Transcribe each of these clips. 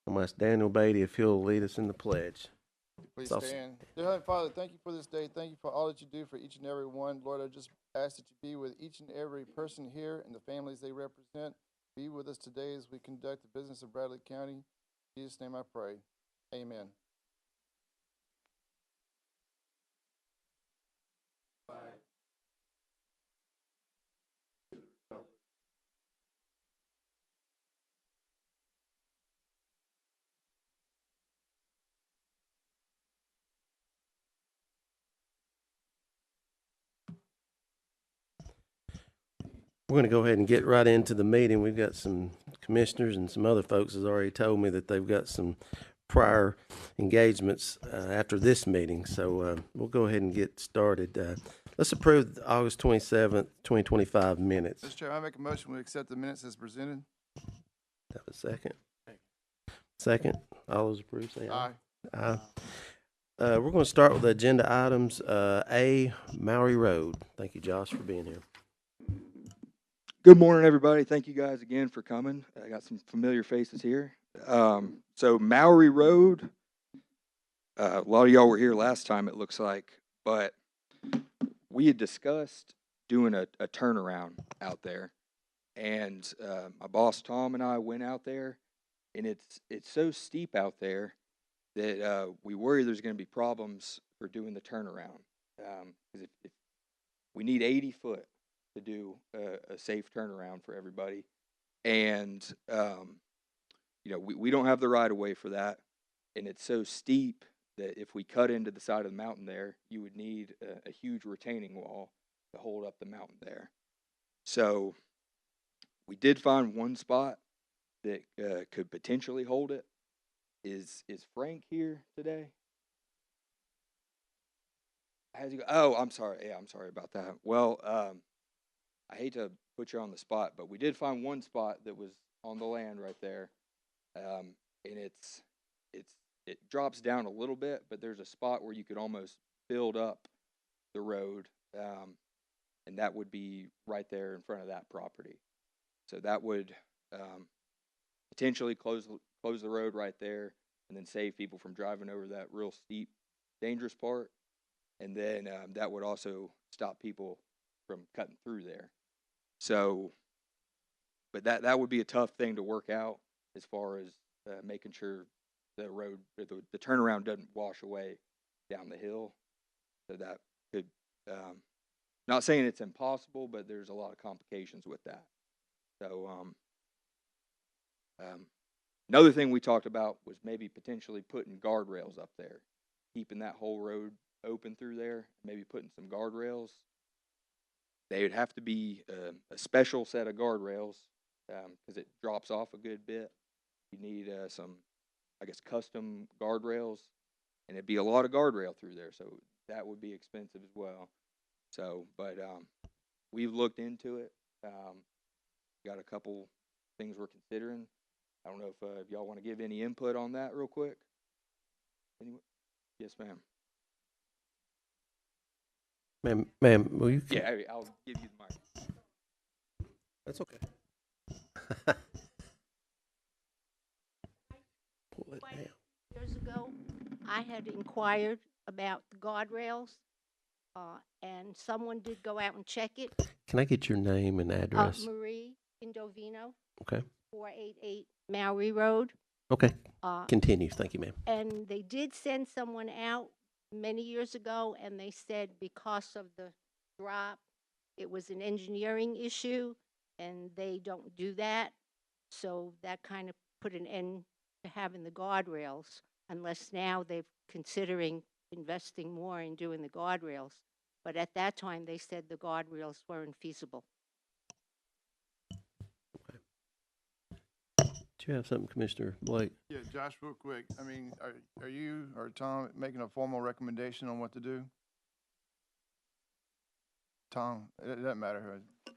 I'm going to ask Daniel Beatty if he'll lead us in the pledge. Please It's stand. Dear Heavenly Father, thank you for this day. Thank you for all that you do for each and every one. Lord, I just ask that you be with each and every person here and the families they represent. Be with us today as we conduct the business of Bradley County. In Jesus' name I pray. Amen. We're going to go ahead and get right into the meeting. We've got some commissioners and some other folks has already told me that they've got some prior engagements after this meeting. So we'll go ahead and get started. Let's approve the August 27th, 2025 minutes. Mr. Chair, I make a motion we accept the minutes as presented. Have a second? Second. All those approved, say aye. Aye. Aye. We're going to start with the agenda items. A, Maury Road. Thank you, Josh, for being here. Good morning, everybody. Thank you guys again for coming. I got some familiar faces here. So Maury Road, a lot of y'all were here last time, it looks like, but we had discussed doing a turnaround out there. And my boss, Tom, and I went out there, and it's so steep out there that we worry there's going to be problems for doing the turnaround. Because if we need 80 foot to do a safe turnaround for everybody. And, we don't have the right of way for that. And it's so steep that if we cut into the side of the mountain there, you would need a huge retaining wall to hold up the mountain there. So we did find one spot that could potentially hold it. Is Frank here today? How's he go? Oh, I'm sorry. Yeah, I'm sorry about that. Well, I hate to put you on the spot, but we did find one spot that was on the land right there, and it drops down a little bit, but there's a spot where you could almost build up the road, and that would be right there in front of that property. So that would potentially close the road right there, and then save people from driving over that real steep, dangerous part, and then that would also stop people from cutting through there. So, but that would be a tough thing to work out as far as making sure the road, the turnaround doesn't wash away down the hill. So that could, not saying it's impossible, but there's a lot of complications with that. So, another thing we talked about was maybe potentially putting guardrails up there, keeping that whole road open through there, maybe putting some guardrails. They would have to be a special set of guardrails because it drops off a good bit. You need some, I guess, custom guardrails, and it'd be a lot of guardrail through there, so that would be expensive as well. So, but we've looked into it. Got a couple things we're considering. I don't know if y'all want to give any input on that real quick. Anyone? Yes, ma'am. Ma'am, will you? Yeah, I'll give you the mic. That's okay. Pull it down. Years ago, I had inquired about the guardrails, and someone did go out and check it. Can I get your name and address? Marie Indovino, Okay. 488 Maury Road. Okay. Continue. Thank you, ma'am. And they did send someone out many years ago, and they said because of the drop, it was an engineering issue, and they don't do that. So that kind of put an end to having the guardrails, unless now they're considering investing more in doing the guardrails. But at that time, they said the guardrails weren't feasible. Do you have something, Commissioner Blake? Yeah, Josh, real quick. I mean, are you or Tom making a formal recommendation on what to do? Tom, it doesn't matter who.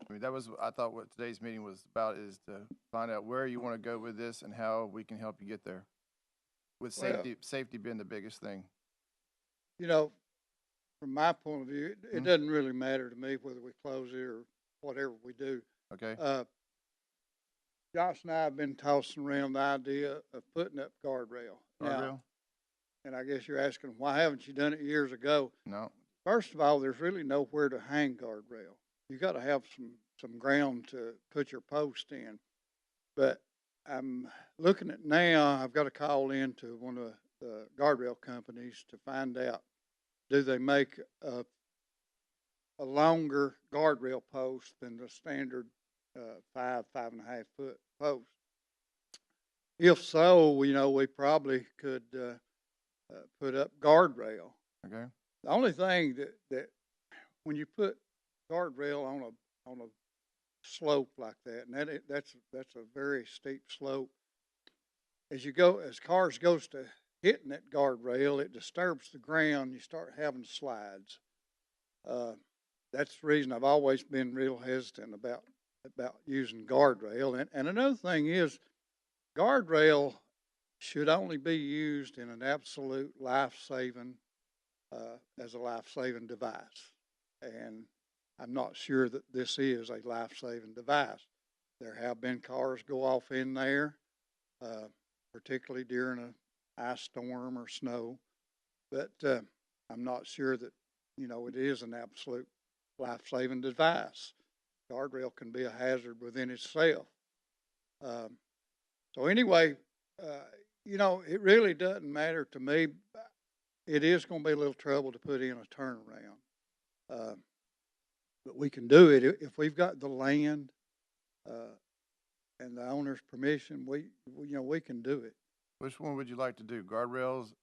I mean, that was, I thought what today's meeting was about, is to find out where you want to go with this and how we can help you get there. With safety being the biggest thing. You know, from my point of view, it doesn't really matter to me whether we close it or whatever we do. Okay. Josh and I have been tossing around the idea of putting up guardrail. Now, Guardrail? and I guess you're asking, why haven't you done it years ago? No. First of all, there's really nowhere to hang guardrail. You gotta have some ground to put your post in. But I'm looking at now, I've got to call into one of the guardrail companies to find out, do they make a longer guardrail post than the standard, 5.5 foot post? If so, we probably could, put up guardrail. Okay. The only thing that when you put guardrail on a slope like that, and that's a very steep slope. As cars goes to hitting that guardrail, it disturbs the ground. You start having slides. That's the reason I've always been real hesitant about using guardrail. And another thing is, guardrail should only be used in an absolute life-saving, as a life-saving device. And I'm not sure that this is a life-saving device. There have been cars go off in there, particularly during an ice storm or snow, but I'm not sure that, it is an absolute life-saving device. Guardrail can be a hazard within itself. So anyway, it really doesn't matter to me. It is going to be a little trouble to put in a turnaround. But we can do it if we've got the land, and the owner's permission. We can do it. Which one would you like to do, guardrails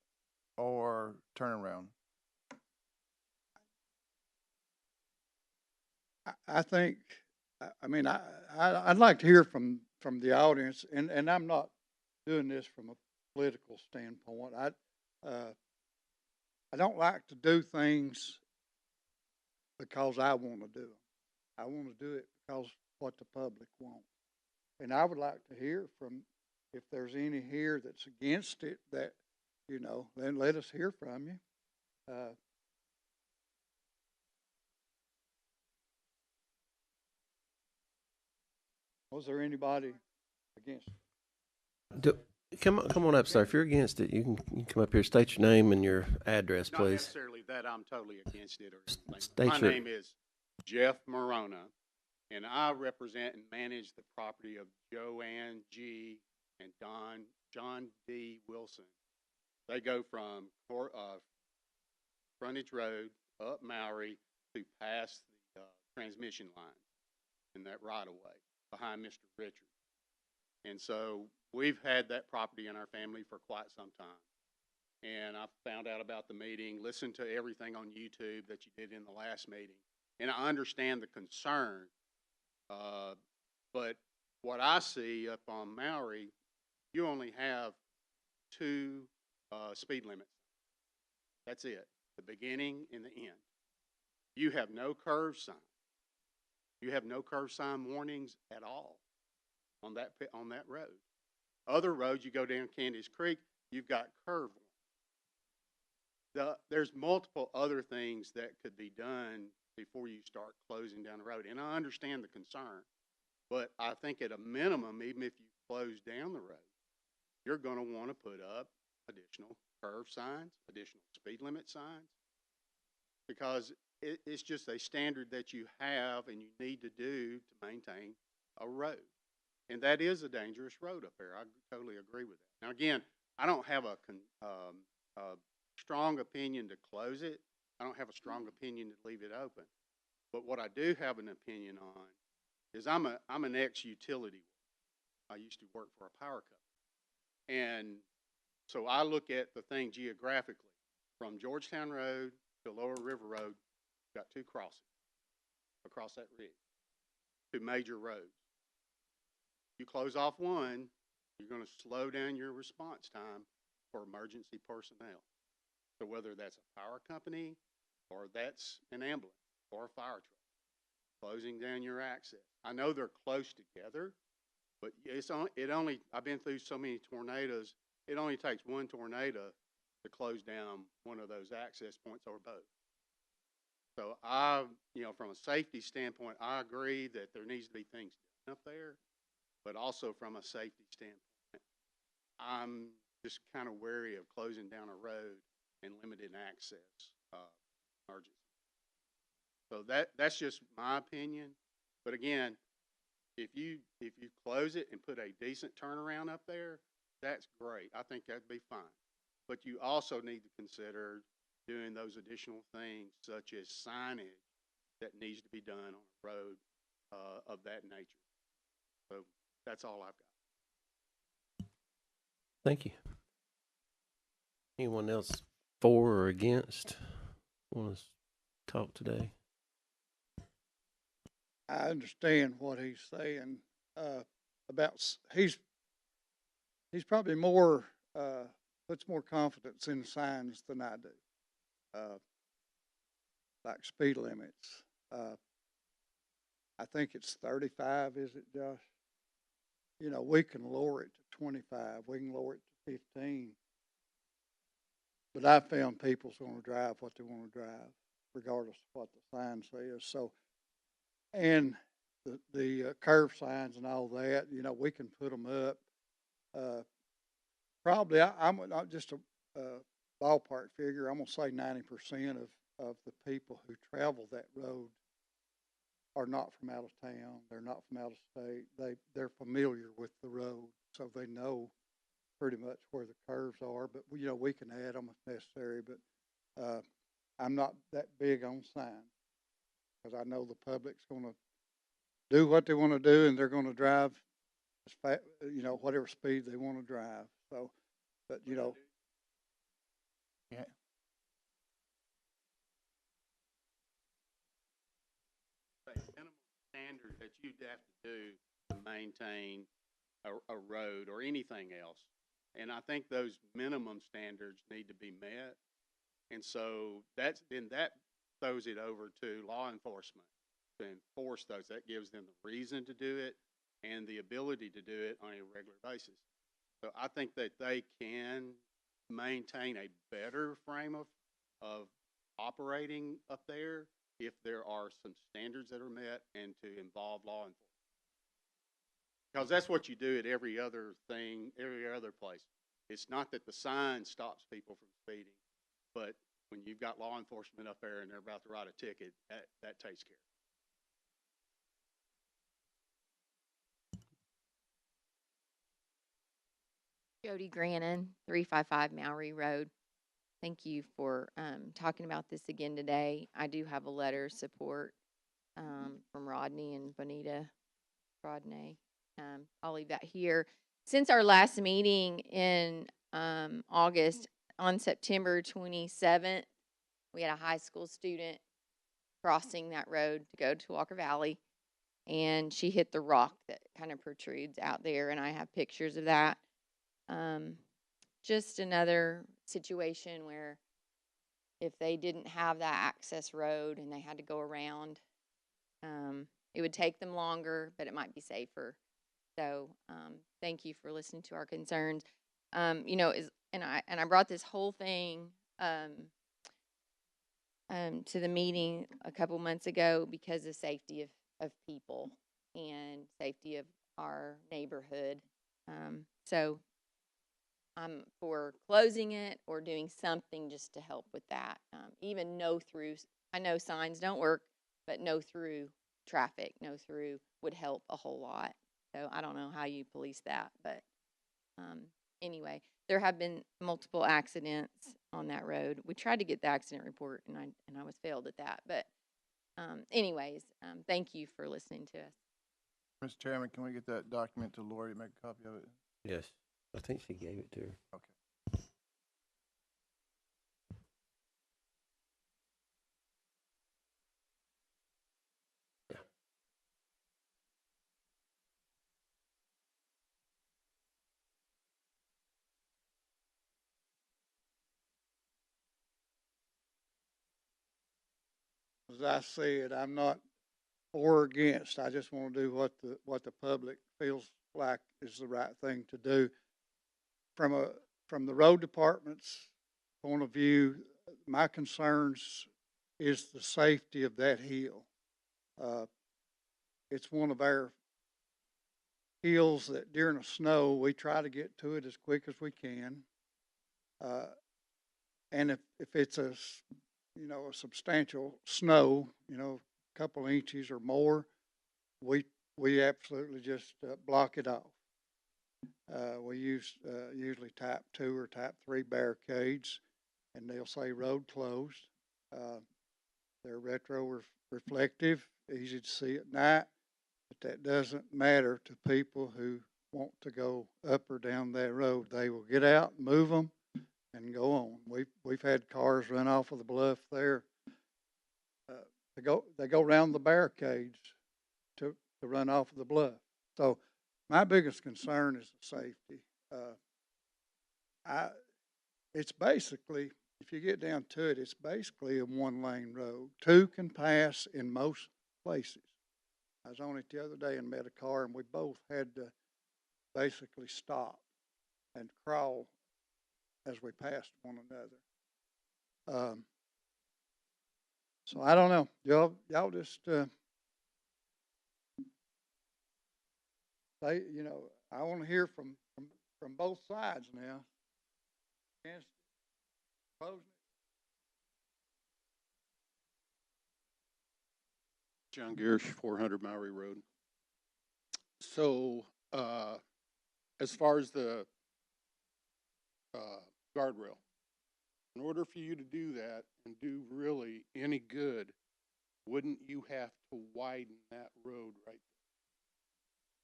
or turnaround? I think, I'd like to hear from the audience, and I'm not doing this from a political standpoint. I don't like to do things because I want to do them. I want to do it because what the public wants. And I would like to hear from, if there's any here that's against it, that, then let us hear from you. Was there anybody against it? Come on up, sir. If you're against it, you can come up here, state your name and your address, Not please. necessarily that I'm totally against it or anything. state My your- name is Jeff Morona, and I represent and manage the property of Joanne G. and John D. Wilson. They go from Frontage Road up Maury to past the transmission line in that right-of-way behind Mr. Richard. And so we've had that property in our family for quite some time. And I found out about the meeting, listened to everything on YouTube that you did in the last meeting. And I understand the concern. But what I see up on Maury, you only have two speed limits. That's it, the beginning and the end. You have no curve sign. You have no curve sign warnings at all on that road. Other roads, you go down Candice Creek, you've got curve warnings. There's multiple other things that could be done before you start closing down the road. And I understand the concern, but I think at a minimum, even if you close down the road, you're going to want to put up additional curve signs, additional speed limit signs, because it's just a standard that you have and you need to do to maintain a road. And that is a dangerous road up there. I totally agree with that. Now, again, I don't have a strong opinion to close it. I don't have a strong opinion to leave it open. But what I do have an opinion on is I'm an ex-utility worker. I used to work for a power company. And so I look at the thing geographically. From Georgetown Road to Lower River Road, got two crossings across that ridge, two major roads. You close off one, you're going to slow down your response time for emergency personnel. So whether that's a power company or that's an ambulance or a fire truck, closing down your access. I know they're close together, but I've been through so many tornadoes, it only takes one tornado to close down one of those access points or both. So from a safety standpoint, I agree that there needs to be things done up there. but also from a safety standpoint. I'm just kind of wary of closing down a road and limiting access, emergency. So that's just my opinion. But again, if you close it and put a decent turnaround up there, that's great. I think that'd be fine. But you also need to consider doing those additional things such as signage that needs to be done on a road of that nature. So that's all I've got. Thank you. Anyone else for or against want to talk today? I understand what he's saying, about, he's probably more, puts more confidence in signs than I do. Like speed limits. I think it's 35, is it, Josh? You know, we can lower it to 25, we can lower it to 15. But I found people's gonna drive what they wanna drive, regardless of what the sign says, so. And the curve signs and all that, you know, we can put them up. Probably, I'm not just a ballpark figure, I'm gonna say 90% of the people who travel that road are not from out of town, they're not from out of state, they're familiar with the road, so they know pretty much where the curves are, but, you know, we can add them if necessary, but, I'm not that big on signs, because I know the public's gonna do what they wanna do, and they're gonna drive as fast, you know, whatever speed they wanna drive, so, but, you know. Yeah. Minimum standard that you'd have to do to maintain a road or anything else. And I think those minimum standards need to be met. And so that throws it over to law enforcement to enforce those. That gives them the reason to do it and the ability to do it on a regular basis. So I think that they can maintain a better frame of operating up there if there are some standards that are met and to involve law enforcement. Because that's what you do at every other thing, every other place. It's not that the sign stops people from speeding, but when you've got law enforcement up there and they're about to write a ticket, that takes care. Jody Grannon, 355 Mowry Road. Thank you for talking about this again today. I do have a letter of support from Rodney and Bonita Rodney. I'll leave that here. Since our last meeting in August, on September 27th, we had a high school student crossing that road to go to Walker Valley, and she hit the rock that kind of protrudes out there, and I have pictures of that. Just another situation where if they didn't have that access road and they had to go around, it would take them longer, but it might be safer. So, thank you for listening to our concerns. You know, and I brought this whole thing, to the meeting a couple months ago because of safety of people and safety of our neighborhood. So I'm for closing it or doing something just to help with that. Even no through, I know signs don't work, but no through traffic, no through would help a whole lot. So I don't know how you police that, but anyway, there have been multiple accidents on that road. We tried to get the accident report, and I was failed at that. But anyways, thank you for listening to us. Mr. Chairman, can we get that document to Lori to make a copy of it? Yes, I think she gave it to her. Okay. As I said, I'm not for or against. I just want to do what the public feels like is the right thing to do. From the road department's point of view, my concerns is the safety of that hill. It's one of our hills that during the snow, we try to get to it as quick as we can. And if it's a substantial snow, a couple inches or more, we absolutely just block it off. We use usually type 2 or type 3 barricades, and they'll say road closed. They're reflective, easy to see at night, but that doesn't matter to people who want to go up or down that road. They will get out, move them, and go on. We've had cars run off of the bluff there. They go around the barricades to run off of the bluff. So my biggest concern is the safety. It's basically, if you get down to it, it's basically a one-lane road. Two can pass in most places. I was on it the other day and met a car, and we both had to basically stop and crawl as we passed one another. So I don't know. Y'all just say, I want to hear from both sides now. Yes. Closing. John Garish, 400 Maury Road. So, as far as the guardrail, in order for you to do that and do really any good, wouldn't you have to widen that road right there?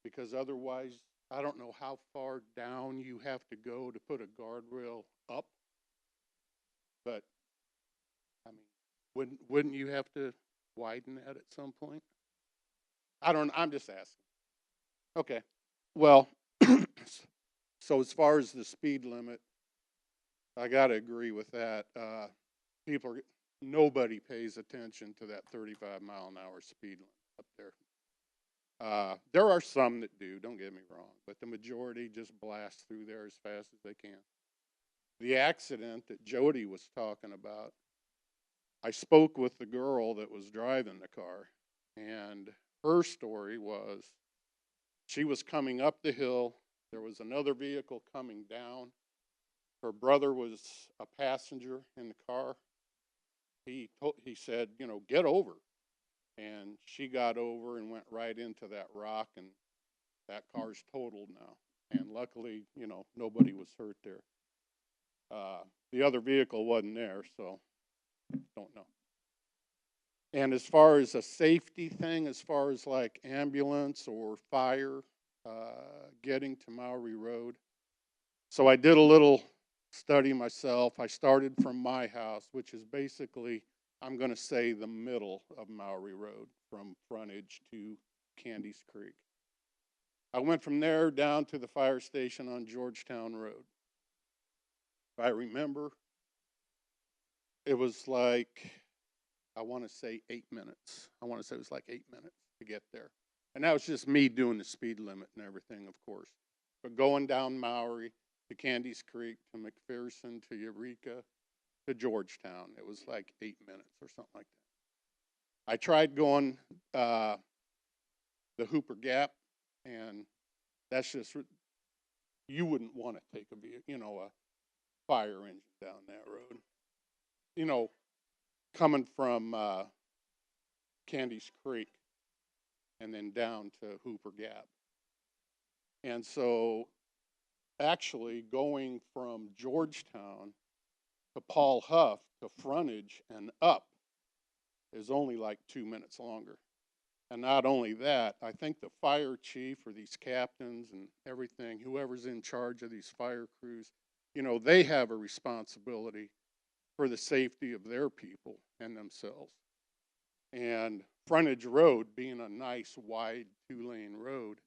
Because otherwise, I don't know how far down you have to go to put a guardrail up, but I mean, wouldn't you have to widen that at some point? I'm just asking. Okay. Well, so as far as the speed limit, I gotta agree with that. Nobody pays attention to that 35-mile-an-hour speed limit up there. There are some that do, don't get me wrong, but the majority just blast through there as fast as they can. The accident that Jody was talking about, I spoke with the girl that was driving the car, and her story was she was coming up the hill. There was another vehicle coming down. Her brother was a passenger in the car. He said, get over. And she got over and went right into that rock, and that car's totaled now. And luckily, nobody was hurt there. The other vehicle wasn't there, so don't know. And as far as a safety thing, as far as like ambulance or fire getting to Maury Road, so I did a little study myself. I started from my house, which is basically, I'm going to say, the middle of Maury Road from frontage to Candies Creek. I went from there down to the fire station on Georgetown Road. If I remember, it was like, I want to say 8 minutes. I want to say it was like 8 minutes to get there. And that was just me doing the speed limit and everything, of course. But going down Maury to Candies Creek to McPherson to Eureka to Georgetown, it was like 8 minutes or something like that. I tried going the Hooper Gap, and that's just, you wouldn't want to take a fire engine down that road. Coming from Candies Creek and then down to Hooper Gap. And so actually going from Georgetown to Paul Huff to frontage and up is only like 2 minutes longer. And not only that, I think the fire chief or these captains and everything, whoever's in charge of these fire crews, they have a responsibility for the safety of their people and themselves. And frontage road being a nice wide 2-lane road,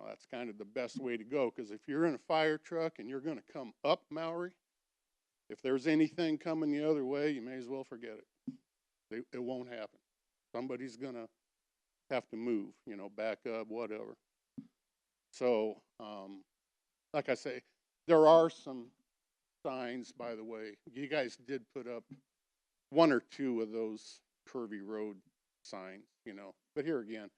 that's kind of the best way to go, because if you're in a fire truck and you're going to come up Maury, if there's anything coming the other way, you may as well forget it. It won't happen. Somebody's going to have to move, back up, whatever. So, like I say, there are some signs, by the way. You guys did put up 1 or 2 of those curvy road signs, but here again,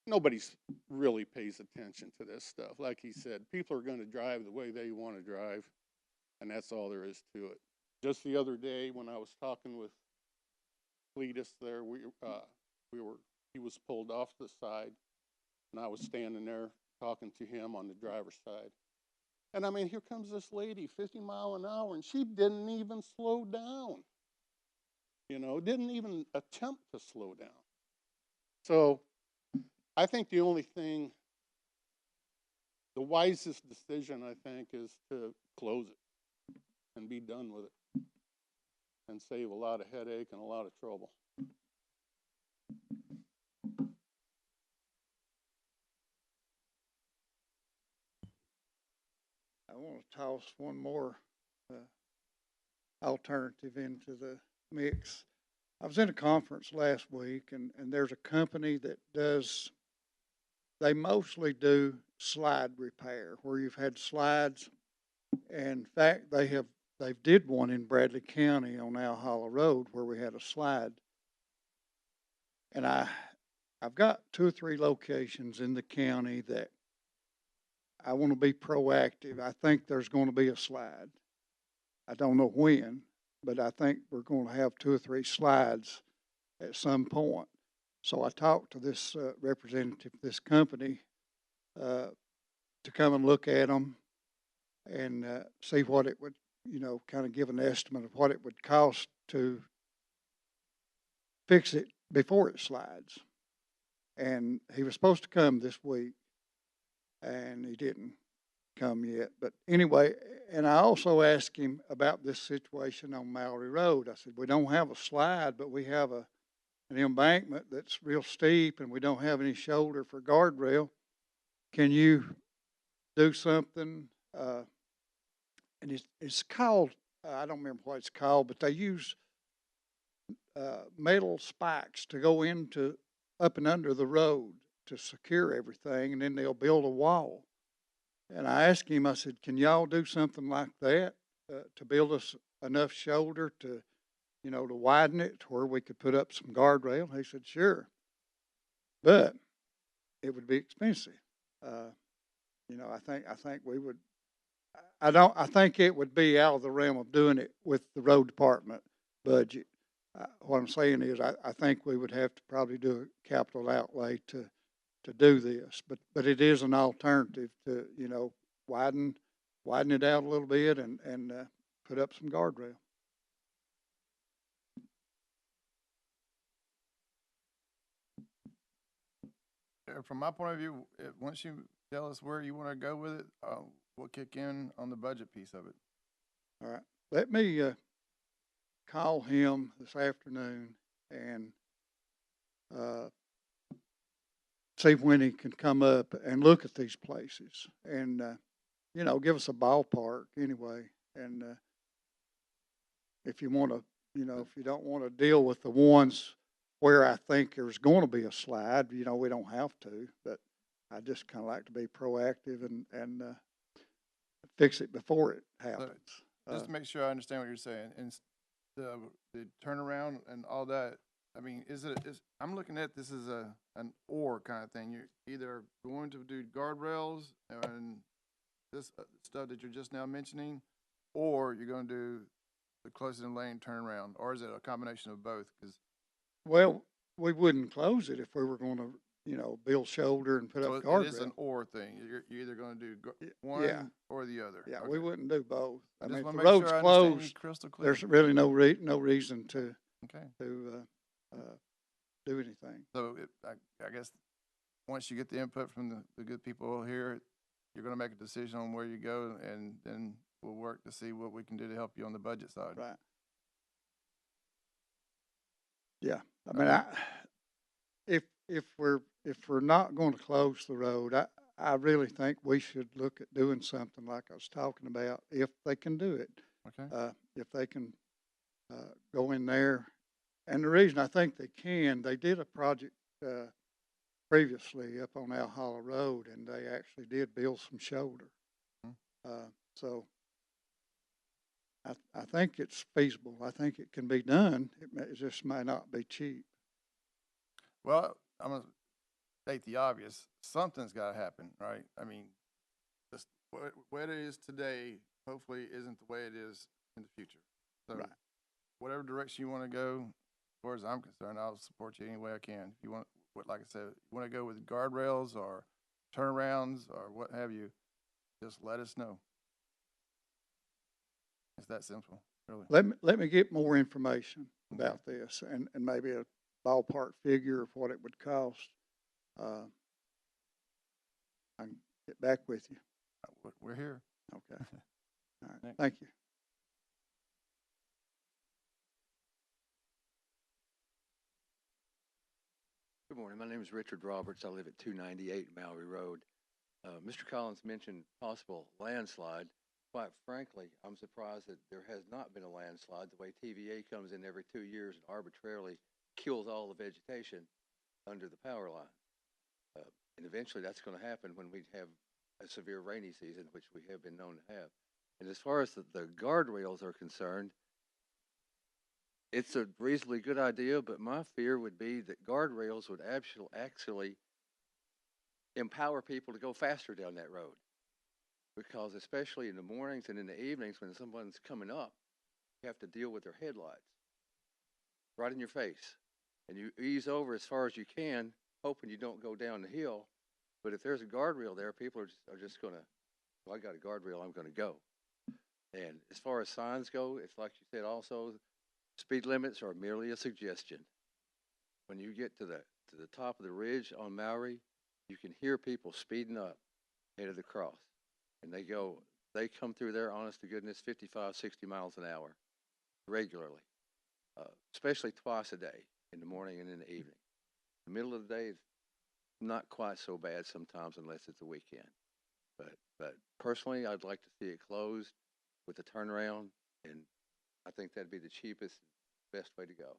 nobody's really pays attention to this stuff. Like he said, people are gonna drive the way they wanna drive, and that's all there is to it. Just the other day, when I was talking with Cletus there, he was pulled off the side, and I was standing there talking to him on the driver's side. And I mean, here comes this lady, 50 mile an hour, and she didn't even slow down. You know, didn't even attempt to slow down. So I think the wisest decision, I think, is to close it and be done with it and save a lot of headache and a lot of trouble. I want to toss one more alternative into the mix. I was in a conference last week, and there's a company that they mostly do slide repair, where you've had slides. In fact, they did one in Bradley County on Owl Hollow Road where we had a slide. And I've got 2 or 3 locations in the county that I want to be proactive. I think there's going to be a slide. I don't know when, but I think we're going to have 2 or 3 slides at some point. So I talked to this representative of this company to come and look at them and see what it would, kind of give an estimate of what it would cost to fix it before it slides. And he was supposed to come this week, and he didn't come yet. But anyway, and I also asked him about this situation on Mallory Road. I said, we don't have a slide, but we have an embankment that's real steep, and we don't have any shoulder for guardrail. Can you do something? And it's called, I don't remember what it's called, but they use metal spikes to go into up and under the road to secure everything, and then they'll build a wall. And I asked him, I said, can y'all do something like that to build us enough shoulder to, to widen it to where we could put up some guardrail? He said, sure. But it would be expensive. I think we would, I think it would be out of the realm of doing it with the road department budget. What I'm saying is I think we would have to probably do a capital outlay to do this, but it is an alternative to, widen it out a little bit and put up some guardrail. From my point of view, once you tell us where you want to go with it, we'll kick in on the budget piece of it. All right. Let me call him this afternoon and see when he can come up and look at these places and, give us a ballpark anyway. And if you want to, if you don't want to deal with the ones where I think there's going to be a slide, we don't have to, but I just kind of like to be proactive and fix it before it happens. Just to make sure I understand what you're saying, and the turnaround and all that, I mean, I'm looking at this as an or kind of thing. You're either going to do guardrails and this stuff that you're just now mentioning, or you're going to do the closest in lane turnaround, or is it a combination of both? Well, we wouldn't close it if we were going to, build shoulder and put up guardrail. It is an or thing. You're either going to do one or the other. Yeah, okay. we wouldn't do both. I mean, if the make road's sure I understand you closed, crystal clear. there's really no reason to Okay. do anything. So I guess once you get the input from the good people here, you're going to make a decision on where you go, and then we'll work to see what we can do to help you on the budget side. Right. Yeah. I mean, if we're not going to close the road, I really think we should look at doing something like I was talking about, if they can do it. Okay. If they can go in there. And the reason I think they did a project previously up on Owl Hollow Road, and they actually did build some shoulder. So I think it's feasible. I think it can be done. It just may not be cheap. Well, I'm gonna state the obvious, something's gotta happen, right? I mean, just what it is today, hopefully isn't the way it is in the future. So Right. whatever direction you wanna go, as far as I'm concerned, I'll support you any way I can. If you want, like I said, you wanna go with guardrails or turnarounds or what have you, just let us know. It's that simple, really. Let me get more information Okay. about this and maybe a ballpark figure of what it would cost. I can get back with you. We're here. Okay. All right. Thanks. Thank you. Good morning. My name is Richard Roberts. I live at 298 Mallory Road. Mr. Collins mentioned possible landslide. Quite frankly, I'm surprised that there has not been a landslide. The way TVA comes in every 2 years and arbitrarily kills all the vegetation under the power line. And eventually that's going to happen when we have a severe rainy season, which we have been known to have. And as far as the guardrails are concerned, it's a reasonably good idea, but my fear would be that guardrails would actually empower people to go faster down that road. Because especially in the mornings and in the evenings when someone's coming up, you have to deal with their headlights right in your face. And you ease over as far as you can, hoping you don't go down the hill. But if there's a guardrail there, people are just going to, well, I got a guardrail, I'm going to go. And as far as signs go, it's like you said also, speed limits are merely a suggestion. When you get to the top of the ridge on Maury, you can hear people speeding up headed the cross. And they come through there, honest to goodness, 55, 60 miles an hour regularly, especially twice a day, in the morning and in the evening. The middle of the day is not quite so bad sometimes unless it's a weekend. But personally, I'd like to see it closed with a turnaround, and I think that'd be the cheapest, best way to go.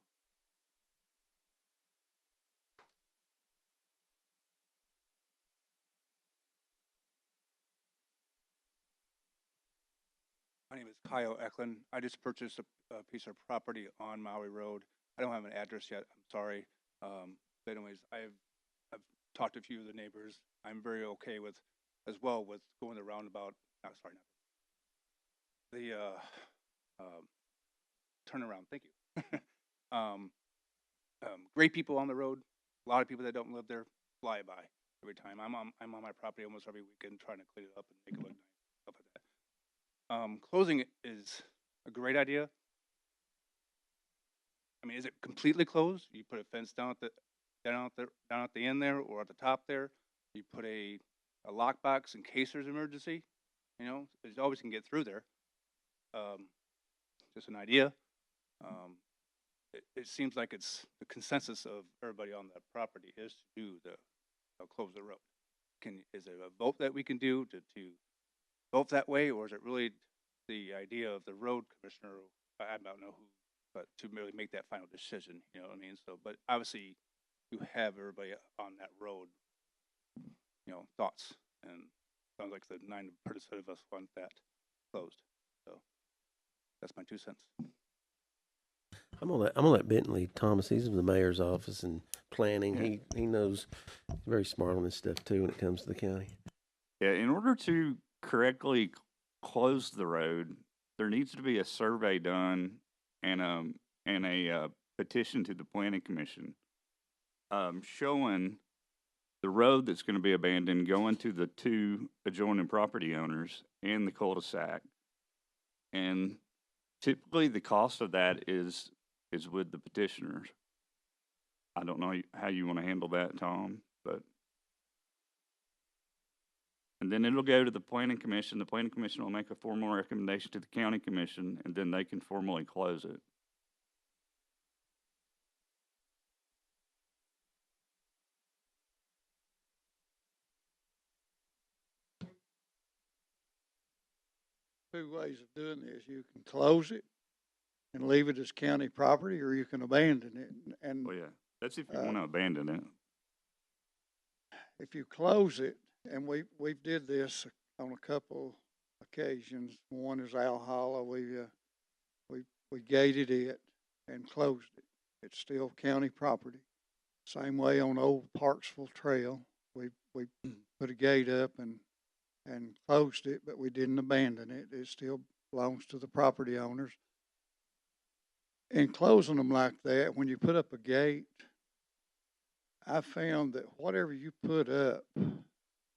My name is Kyle Eklund. I just purchased a piece of property on Maui Road. I don't have an address yet. I'm sorry. But anyways, I've talked to a few of the neighbors. I'm very okay with, as well, with going the roundabout. No, sorry, not the turnaround. Thank you. Great people on the road. A lot of people that don't live there fly by every time. I'm on my property almost every weekend trying to clean it up and make it look nice. Stuff like that. Closing it is a great idea. I mean, is it completely closed? You put a fence down at the end there, or at the top there. You put a lockbox in case there's an emergency. You know, there's always can get through there. Just an idea. It seems like it's the consensus of everybody on that property is to do close the road. Is there a vote that we can do to vote that way, or is it really the idea of the road commissioner? I don't know who, but to really make that final decision, you know what I mean? So, but obviously, you have everybody on that road, you know, thoughts, and sounds like the 90% of us want that closed. So, that's my 2 cents. I'm gonna let Bentley Thomas. He's in the mayor's office and planning. Yeah. He knows. He's very smart on this stuff too when it comes to the county. Yeah, in order to correctly close the road, there needs to be a survey done and a petition to the planning commission, showing the road that's going to be abandoned going to the 2 adjoining property owners and the cul-de-sac. And typically the cost of that is with the petitioners. I don't know how you want to handle that, Tom, but. And then it'll go to the planning commission. The planning commission will make a formal recommendation to the county commission, and then they can formally close it. Two ways of doing this. You can close it and leave it as county property, or you can abandon it. And Well, yeah, that's if you want to abandon it. if you close it, and we did this on a couple occasions. One is Al Hollow. We gated it and closed it. It's still county property. Same way on Old Parksville Trail, we put a gate up and closed it, but we didn't abandon it. It still belongs to the property owners. In closing them like that, when you put up a gate, I found that whatever you put up,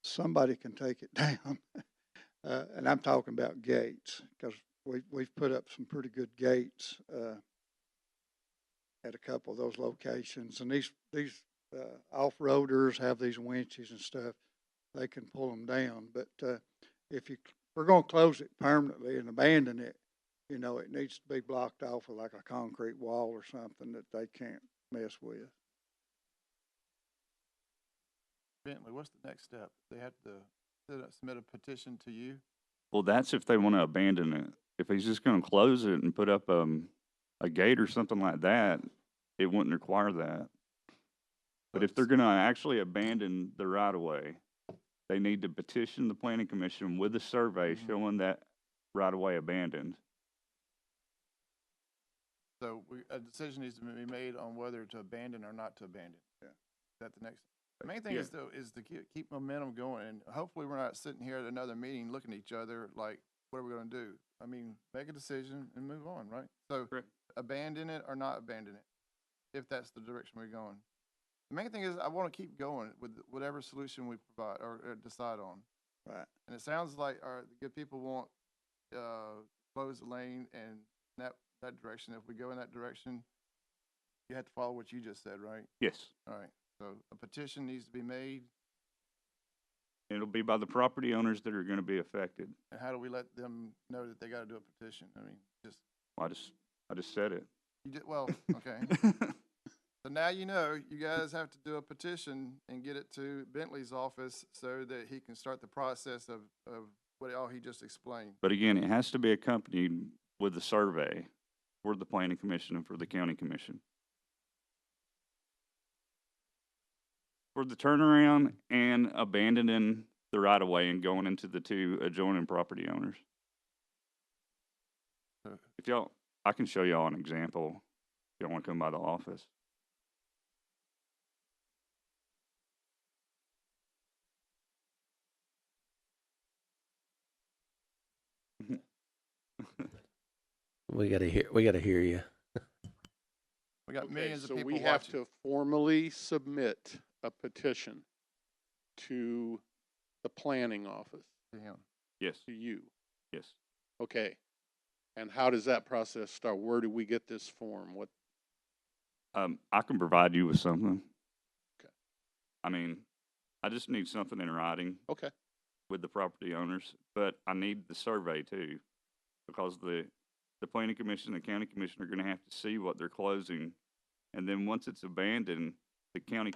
somebody can take it down. And I'm talking about gates, because we've put up some pretty good gates at a couple of those locations. And these off-roaders have these winches and stuff. They can pull them down. But if we're going to close it permanently and abandon it, you know, it needs to be blocked off with like a concrete wall or something that they can't mess with. Bentley, what's the next step? They have to submit a petition to you? Well, that's if they want to abandon it. If he's just going to close it and put up a gate or something like that, it wouldn't require that. But if they're going to actually abandon the right of way, they need to petition the planning commission with a survey showing that right of way abandoned. So a decision needs to be made on whether to abandon or not to abandon. Yeah. Is that the next? The main thing is though, is to keep momentum going, and hopefully we're not sitting here at another meeting looking at each other like, what are we gonna do? I mean, make a decision and move on, right? So Correct. abandon it or not abandon it, if that's the direction we're going. The main thing is I wanna keep going with whatever solution we provide or decide on. Right. And it sounds like the good people want, close the lane and that direction. If we go in that direction, you have to follow what you just said, right? Yes. All right. So a petition needs to be made. It'll be by the property owners that are going to be affected. And how do we let them know that they got to do a petition? I mean, just I just said it. you did well. Okay. So now you know you guys have to do a petition and get it to Bentley's office so that he can start the process of what all he just explained. But again, it has to be accompanied with a survey for the planning commission and for the county commission. For the turnaround and abandoning the right of way and going into the two adjoining property owners. If y'all, I can show y'all an example if y'all want to come by the office. We gotta hear you. We got millions of so people we have watching. to formally submit a petition to the planning office, To him. Yes, to you. yes. Okay. And how does that process start? Where do we get this form? What? I can provide you with something. Okay. I mean, I just need something in writing Okay. with the property owners, but I need the survey too, because the planning commission and the county commission are gonna have to see what they're closing. And then once it's abandoned, the county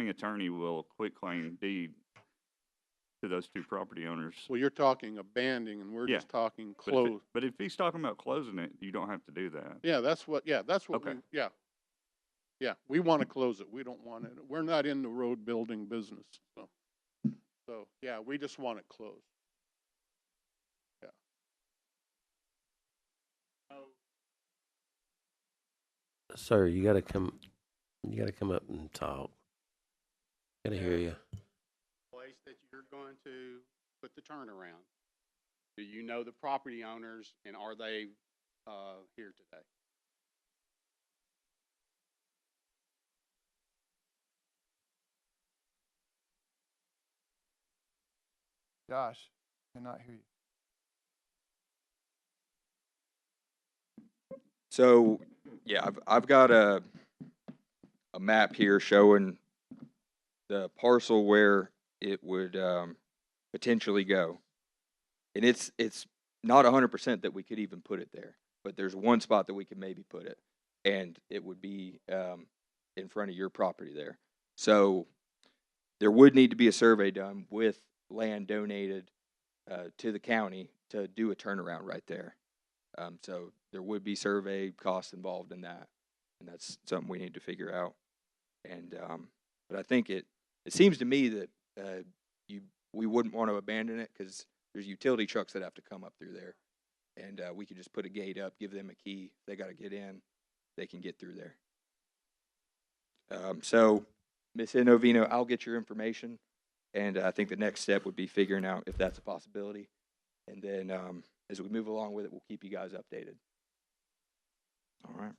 attorney will quitclaim deed to those two property owners. Well, you're talking abandoning and we're Yeah. just talking But close. but if he's talking about closing it, you don't have to do that. Yeah, that's what Okay. Yeah, we want to close it. We don't want it. We're not in the road building business. So yeah, we just want it closed. Yeah. Sir, you gotta come up and talk. Gotta hear you. Place that you're going to put the turnaround. Do you know the property owners and are they, here today? Josh, cannot hear you. So, yeah, I've got a map here showing the parcel where it would potentially go. And it's not 100% that we could even put it there, but there's one spot that we could maybe put it, and it would be in front of your property there. So there would need to be a survey done with land donated to the county to do a turnaround right there. So there would be survey costs involved in that, and that's something we need to figure out. And but I think it seems to me that we wouldn't want to abandon it because there's utility trucks that have to come up through there, and we could just put a gate up, give them a key. If they got to get in, they can get through there. So, Ms. Inovino, I'll get your information, and I think the next step would be figuring out if that's a possibility. And then, as we move along with it, we'll keep you guys updated. All right.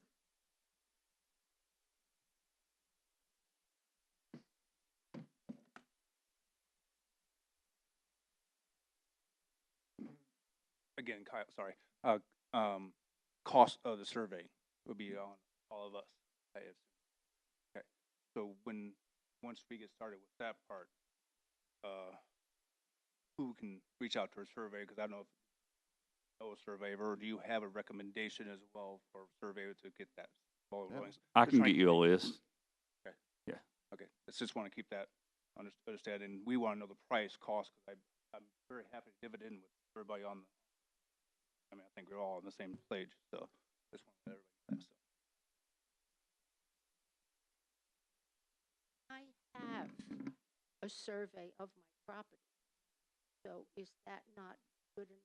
Again, Kyle, sorry, cost of the survey would be on all of us, I assume. Okay, so once we get started with that part, who can reach out to a survey? Because I don't know if you know a surveyor, or do you have a recommendation as well for a surveyor to get that ball rolling? I Just can trying get to you a keep- list. Okay. Yeah. Okay, let's just want to keep that understand, and we want to know the price, cost, because I'm very happy to divot in with everybody on the, I mean, I think we're all on the same page, so just want to let everybody know that, so. I have a survey of my property, so is that not good enough?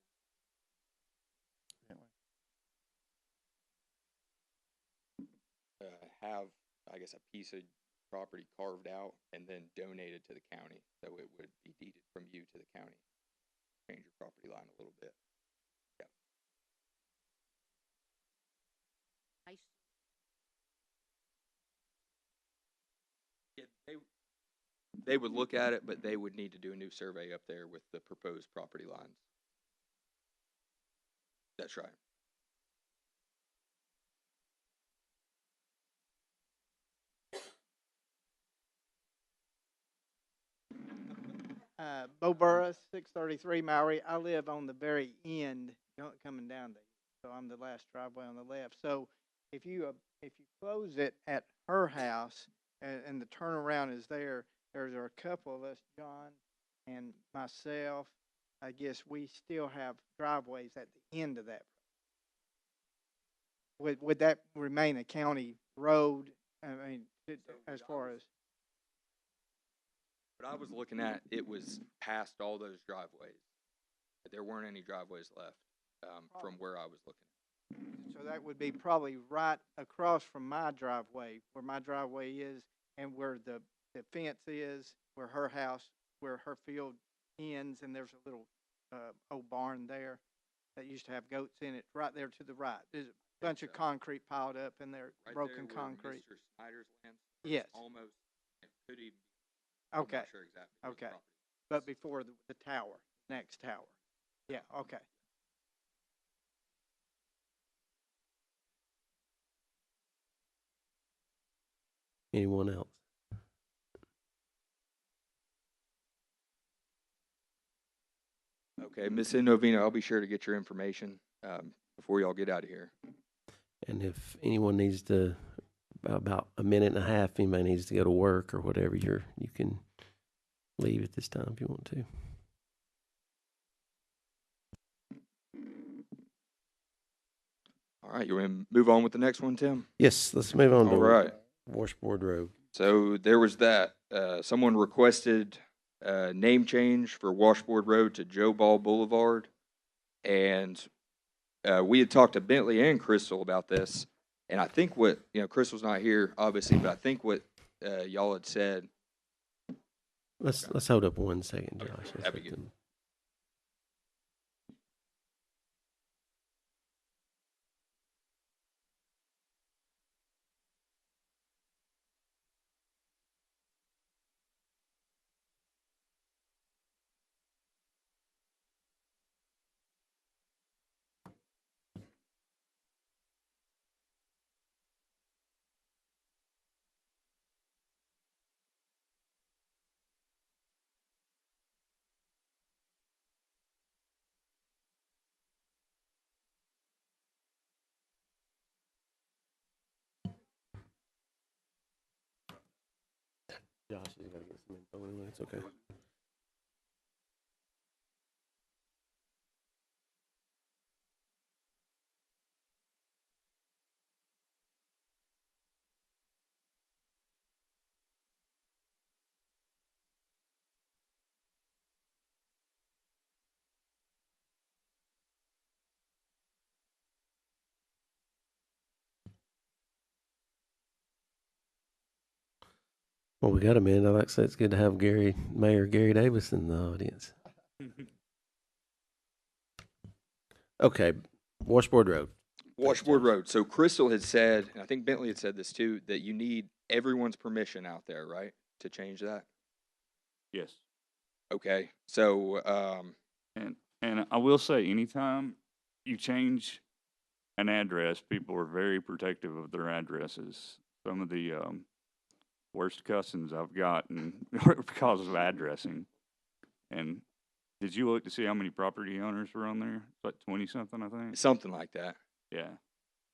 Have, I guess, a piece of property carved out and then donated to the county, so it would be deeded from you to the county. Change your property line a little bit. I Yeah, they would look at it, but they would need to do a new survey up there with the proposed property lines. That's right. Bo Burris, 633 Maury. I live on the very end, coming down there. So I'm the last driveway on the left. So if you close it at her house and the turnaround is there, there are a couple of us, John and myself. I guess we still have driveways at the end of that. Would that remain a county road? I mean, as far as What I was looking at, it was past all those driveways. There weren't any driveways left from where I was looking. so that would be probably right across from my driveway, where my driveway is, and where the fence is, where her house, where her field ends, and there's a little old barn there that used to have goats in it. Right there to the right, there's a bunch of concrete piled up in there, Right broken there where concrete. Mr. Snyder's land starts, Yes. almost, it could even be, I'm Okay. not sure exactly where the Okay. property is. But before the tower, next tower. Yeah. Okay. Anyone else? Okay, Ms. Inovino, I'll be sure to get your information before y'all get out of here. And if anyone needs to, about a minute and a half, anybody needs to go to work or whatever, you can leave at this time if you want to. All right, you want to move on with the next one, Tim? Yes, let's move on All to right. Washboard Road. So there was that. Someone requested name change for Washboard Road to Joe Ball Boulevard. And we had talked to Bentley and Crystal about this. And I think Crystal's not here, obviously, but I think what y'all had said. Let's hold up 1 second, Josh. Let's that'd be let good. them- Josh, you gotta get some info anyway. It's okay. Well, we got a minute. I'd like to say it's good to have Mayor Gary Davis in the audience. Okay, Washboard Road. Washboard Road. So Crystal had said, and I think Bentley had said this too, that you need everyone's permission out there, right, to change that? Yes. Okay, so, And I will say, anytime you change an address, people are very protective of their addresses. Some of the worst cussings I've gotten are because of addressing. And did you look to see how many property owners were on there? It's like 20-something, I think. something like that. Yeah.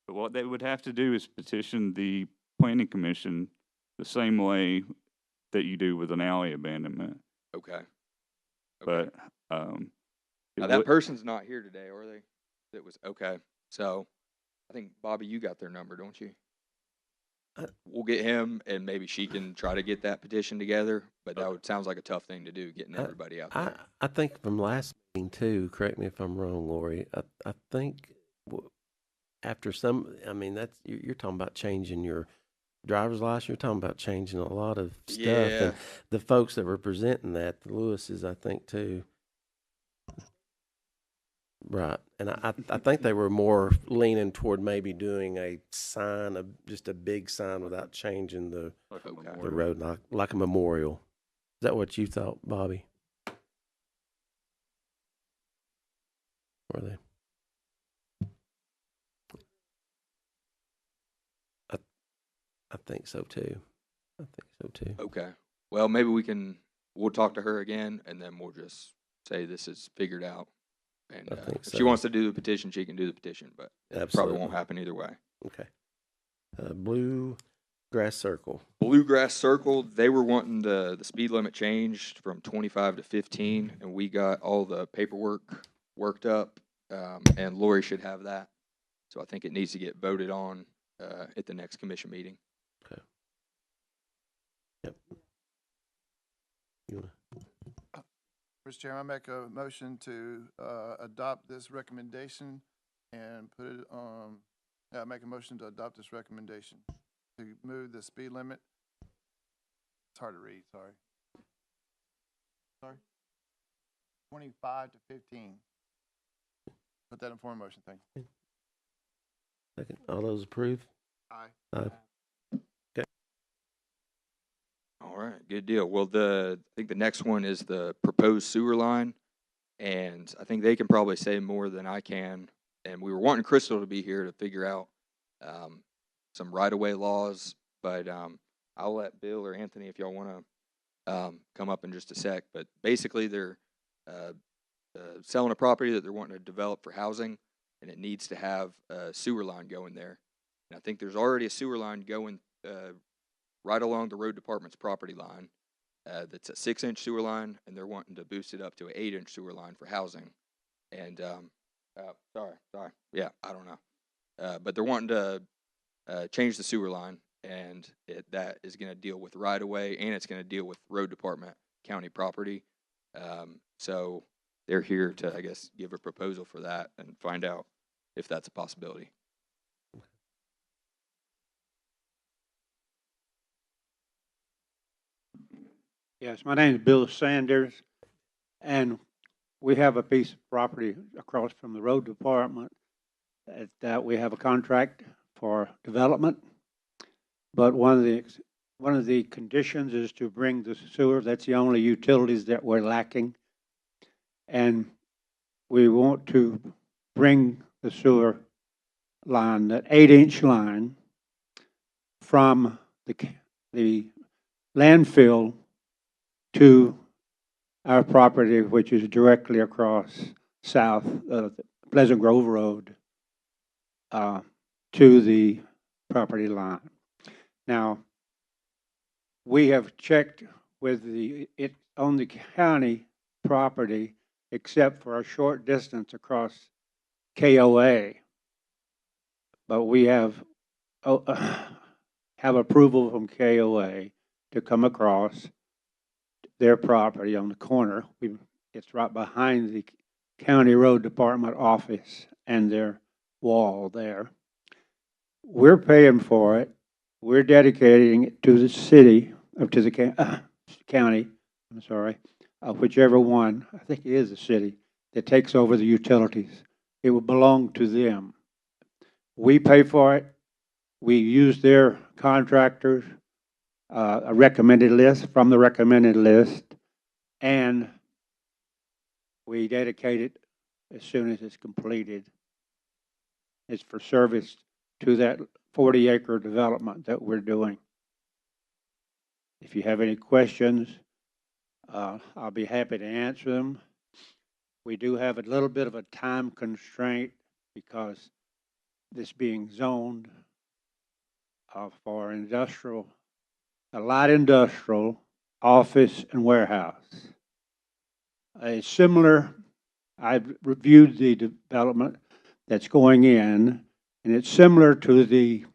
But what they would have to do is petition the planning commission the same way that you do with an alley abandonment. Okay. But, Now, that person's not here today, are they? That was, okay. So, I think, Bobby, you got their number, don't you? We'll get him, and maybe she can try to get that petition together, but that sounds like a tough thing to do, getting everybody out there. I think from last meeting too, correct me if I'm wrong, Lori, I think after I mean, that's, you're talking about changing your driver's license, you're talking about changing a lot of stuff. Yeah. And the folks that were presenting that, the Lewises, I think too. Right. And I think they were more leaning toward maybe doing a sign, just a big sign without changing the road, like a memorial. Is that what you thought, Bobby? Were they? I think so too. I think so too. Okay. Well, maybe we'll talk to her again, and then we'll just say this is figured out. And I think if so. she wants to do the petition, she can do the petition, but it Absolutely. probably won't happen either way. Okay. Blue Grass Circle. Bluegrass Circle, they were wanting the speed limit changed from 25 to 15, and we got all the paperwork worked up, and Lori should have that. So I think it needs to get voted on at the next commission meeting. Okay. Yep. You wanna? Mr. Chairman, I make a motion to adopt this recommendation and put it on, I make a motion to adopt this recommendation to move the speed limit. It's hard to read, sorry. 25 to 15. Put that in form of motion, thank you. Second. All those approve? Aye. Aye. All right, good deal. Well, I think the next one is the proposed sewer line, and I think they can probably say more than I can. And we were wanting Crystal to be here to figure out some right-of-way laws, but I'll let Bill or Anthony, if y'all want to come up in just a sec. But basically, they're selling a property that they're wanting to develop for housing, and it needs to have a sewer line going there. And I think there's already a sewer line going right along the road department's property line. That's a 6-inch sewer line, and they're wanting to boost it up to an 8-inch sewer line for housing. And sorry, yeah, I don't know, but they're wanting to change the sewer line, and that is going to deal with right of way, and it's going to deal with road department county property. So they're here to, I guess, give a proposal for that and find out if that's a possibility. Yes, my name is Bill Sanders, and we have a piece of property across from the road department that we have a contract for development. But one of the conditions is to bring the sewer. That's the only utilities that we're lacking. And we want to bring the sewer line, that 8-inch line, from the landfill to our property, which is directly across south of Pleasant Grove Road, to the property line. Now, we have checked with on the county property, except for a short distance across KOA. But we have approval from KOA to come across their property on the corner. It's right behind the county road department office and their wall there. We're paying for it. We're dedicating it to the city or to the county, I'm sorry, whichever one, I think it is the city, that takes over the utilities. It will belong to them. We pay for it. We use their contractors, a recommended list from the recommended list, and we dedicate it as soon as it's completed. It's for service to that 40-acre development that we're doing. If you have any questions, I'll be happy to answer them. We do have a little bit of a time constraint because this being zoned for industrial, a light industrial, office, and warehouse. A similar, I've reviewed the development that's going in, and it's similar to the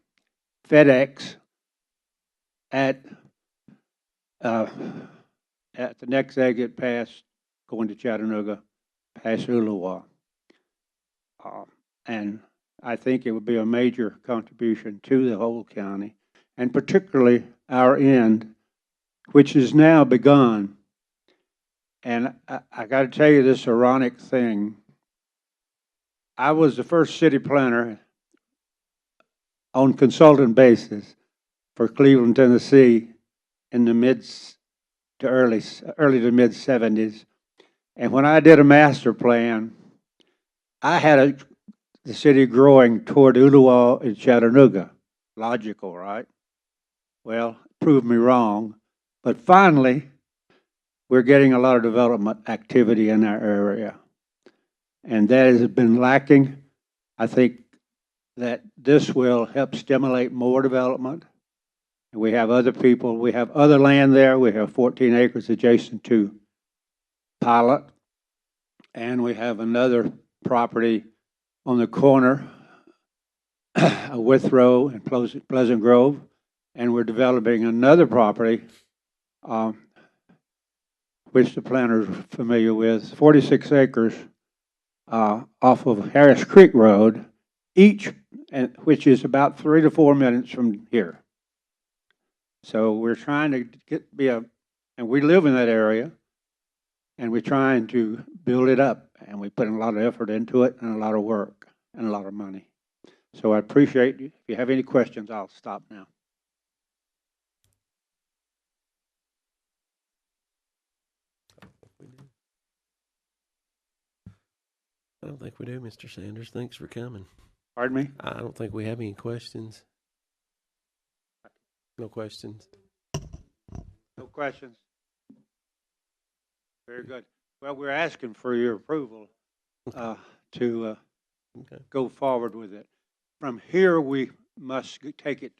FedEx at the next exit past going to Chattanooga, past Uluwa. And I think it would be a major contribution to the whole county, and particularly our end, which has now begun. And I got to tell you this ironic thing. I was the first city planner on consultant basis for Cleveland, Tennessee in the early to mid 70s. And when I did a master plan, I had the city growing toward Uluwa and Chattanooga. Logical, right? Well, proved me wrong. But finally, we're getting a lot of development activity in our area. And that has been lacking. I think that this will help stimulate more development. And we have other people, we have other land there. We have 14 acres adjacent to Pilot. And we have another property on the corner of Withrow and Pleasant Grove. And we're developing another property, which the planners are familiar with, 46 acres off of Harris Creek Road, which is about 3 to 4 minutes from here. So we're trying to and we live in that area, and we're trying to build it up, and we put a lot of effort into it, and a lot of work, and a lot of money. So I appreciate you. If you have any questions, I'll stop now. I don't think we do, Mr. Sanders. Thanks for coming. Pardon me? I don't think we have any questions. No questions. No questions. Very good. Well, we're asking for your approval to go forward with it. From here, we must take it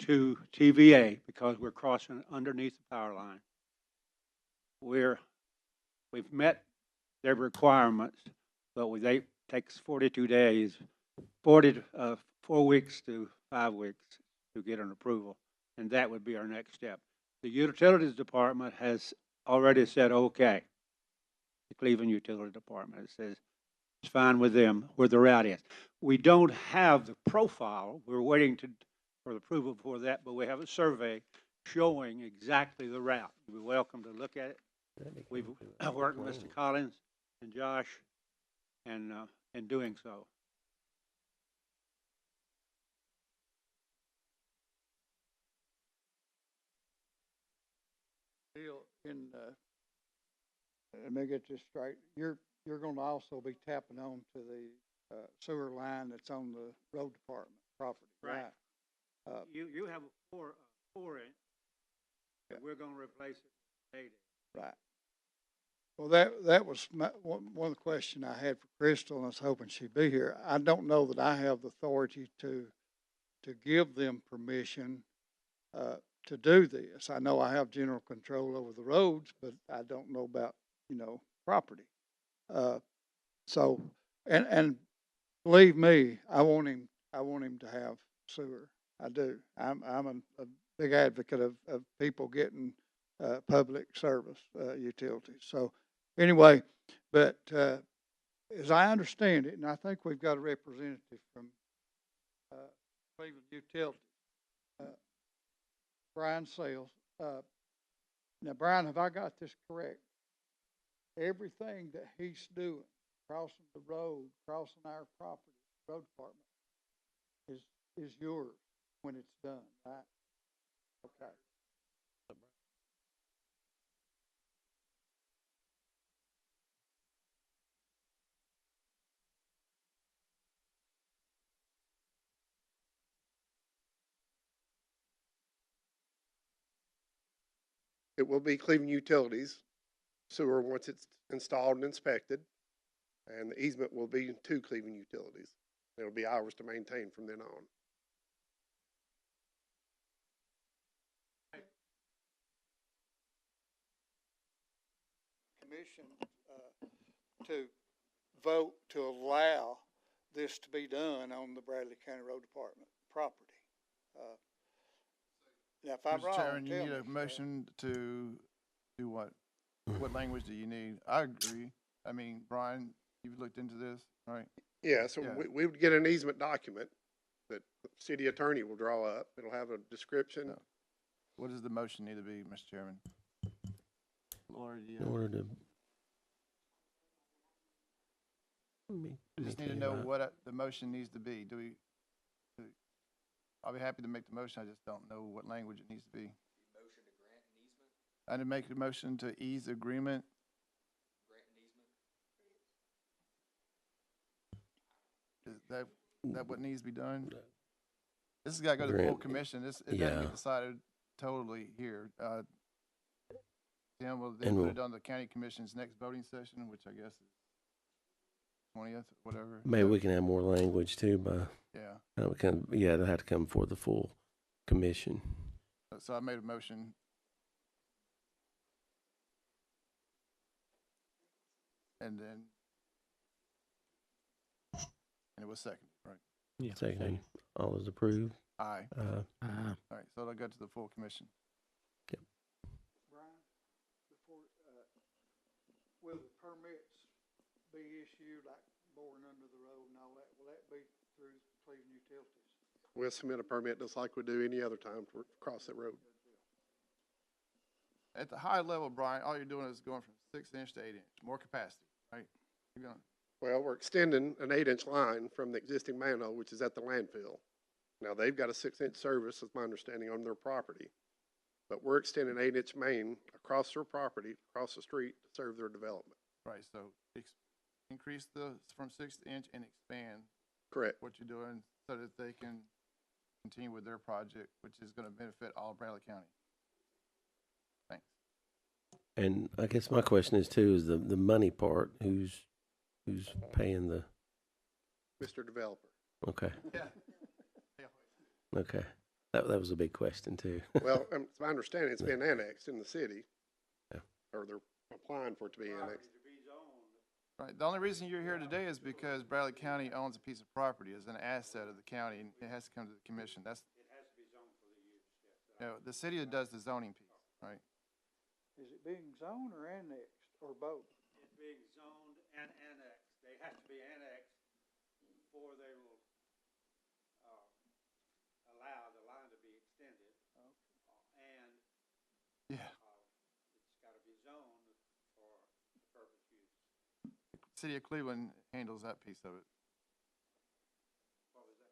to TVA because we're crossing underneath the power line. We've met their requirements, but they takes 42 days, 4 weeks to 5 weeks to get an approval, and that would be our next step. The Utilities Department has already said okay. The Cleveland Utilities Department says it's fine with them where the route is. We don't have the profile. We're waiting for the approval for that, but we have a survey showing exactly the route. You're welcome to look at it. We've worked with Mr. Collins and Josh and in doing so. Bill, let me get this straight. You're going to also be tapping on to the sewer line that's on the road department property, right? You have a 4-inch. We're going to replace it with 8-inch. Right. Well, that was one question I had for Crystal, and I was hoping she'd be here. I don't know that I have the authority to give them permission to do this. I know I have general control over the roads, but I don't know about, property. So, and believe me, I want him to have sewer. I do. I'm a big advocate of people getting public service utilities. So anyway, but as I understand it, and I think we've got a representative from Cleveland Utilities, Brian Sales, Now, Brian, have I got this correct? Everything that he's doing, crossing the road, crossing our property, road department, is yours when it's done, right? Okay. It will be Cleveland Utilities sewer once it's installed and inspected, and the easement will be to Cleveland Utilities. It'll be ours to maintain from then on. Commission, to vote to allow this to be done on the Bradley County Road Department property. Now, if I'm Mr. wrong, Chairman, you tell need me. a motion to do what? What language do you need? I agree. I mean, Brian, you've looked into this, right? Yeah, so Yeah. we would get an easement document that the city attorney will draw up. It'll have a description. No. What does the motion need to be, Mr. Chairman? Laura, do you In order to. We just need to know what the motion needs to be. I'll be happy to make the motion, I just don't know what language it needs to be. Motion to grant an easement? I did make a motion to ease agreement. Grant an easement? Is that what needs to be done? This has got to go to the full Grant- commission. It doesn't yeah. get decided totally here. Tim will then And put we'll- it on the county commission's next voting session, which I guess is 20th, whatever. Maybe we can have more language too by, Yeah. yeah, they'll have to come for the full commission. So I made a motion. And it was second, right? Yeah. Second, all is approved. Aye. Uh, All right, so it'll go to the full commission. Brian, before, will the permits be issued, like boring under the road and all that, will that be through Cleveland Utilities? We'll submit a permit just like we do any other time to cross that road. At the high level, Brian, all you're doing is going from 6 inch to 8 inch, more capacity, right? You're going, Well, we're extending an 8-inch line from the existing manhole, which is at the landfill. Now, they've got a 6-inch service, that's my understanding, on their property. But we're extending an 8-inch main across their property, across the street, to serve their development. right, so increase from 6 inch and expand Correct. what you're doing so that they can continue with their project, which is gonna benefit all of Bradley County. Thanks. And I guess my question is too, is the money part, who's paying the, Mr. Developer. okay, Yeah. okay. That was a big question too. Well, it's my understanding it's been annexed in the city. Yeah. Or they're applying for it to be annexed. Right, the only reason you're here today is because Bradley County owns a piece of property as an asset of the county, and it has to come to the commission. It has to be zoned for the use, yes. No, the city does the zoning piece, right? Is it being zoned or annexed, or both? It's being zoned and annexed. They have to be annexed before they will, allow the line to be extended. And, Yeah. it's gotta be zoned for the purpose used. City of Cleveland handles that piece of it. What was that?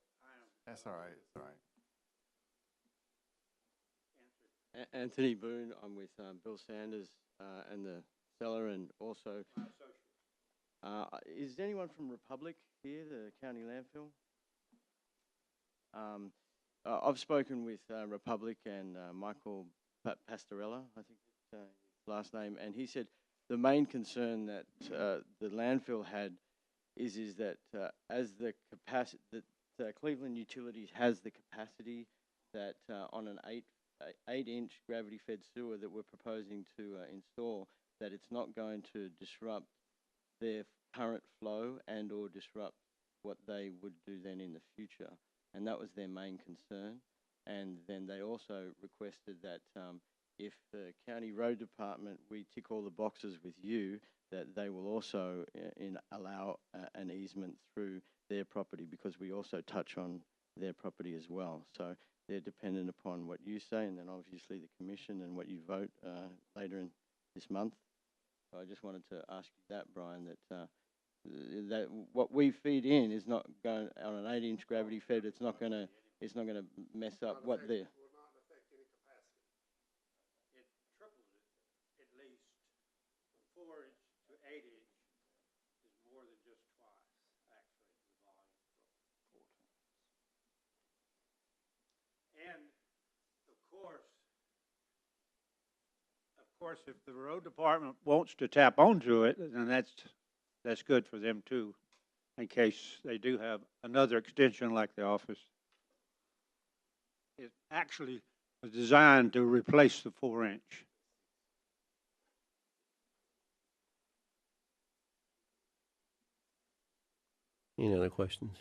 That's all right, it's all right. Anthony Boone, I'm with Bill Sanders and the seller, and also, is anyone from Republic here, the county landfill? I've spoken with Republic and Michael Pastorella, I think it's his last name, and he said the main concern that the landfill had is that as the capacity, that Cleveland Utilities has the capacity that on an 8-inch gravity-fed sewer that we're proposing to install, that it's not going to disrupt their current flow and or disrupt what they would do then in the future. And that was their main concern. And then they also requested that if the county road department, we tick all the boxes with you, that they will also allow an easement through their property, because we also touch on their property as well. So they're dependent upon what you say, and then obviously the commission and what you vote later in this month. So I just wanted to ask you that, Brian, that what we feed in is not going on an 8-inch gravity fed. It's not gonna mess up what the. And of course, if the road department wants to tap onto it, then that's good for them too, in case they do have another extension like the office. It actually was designed to replace the 4-inch. Any other questions?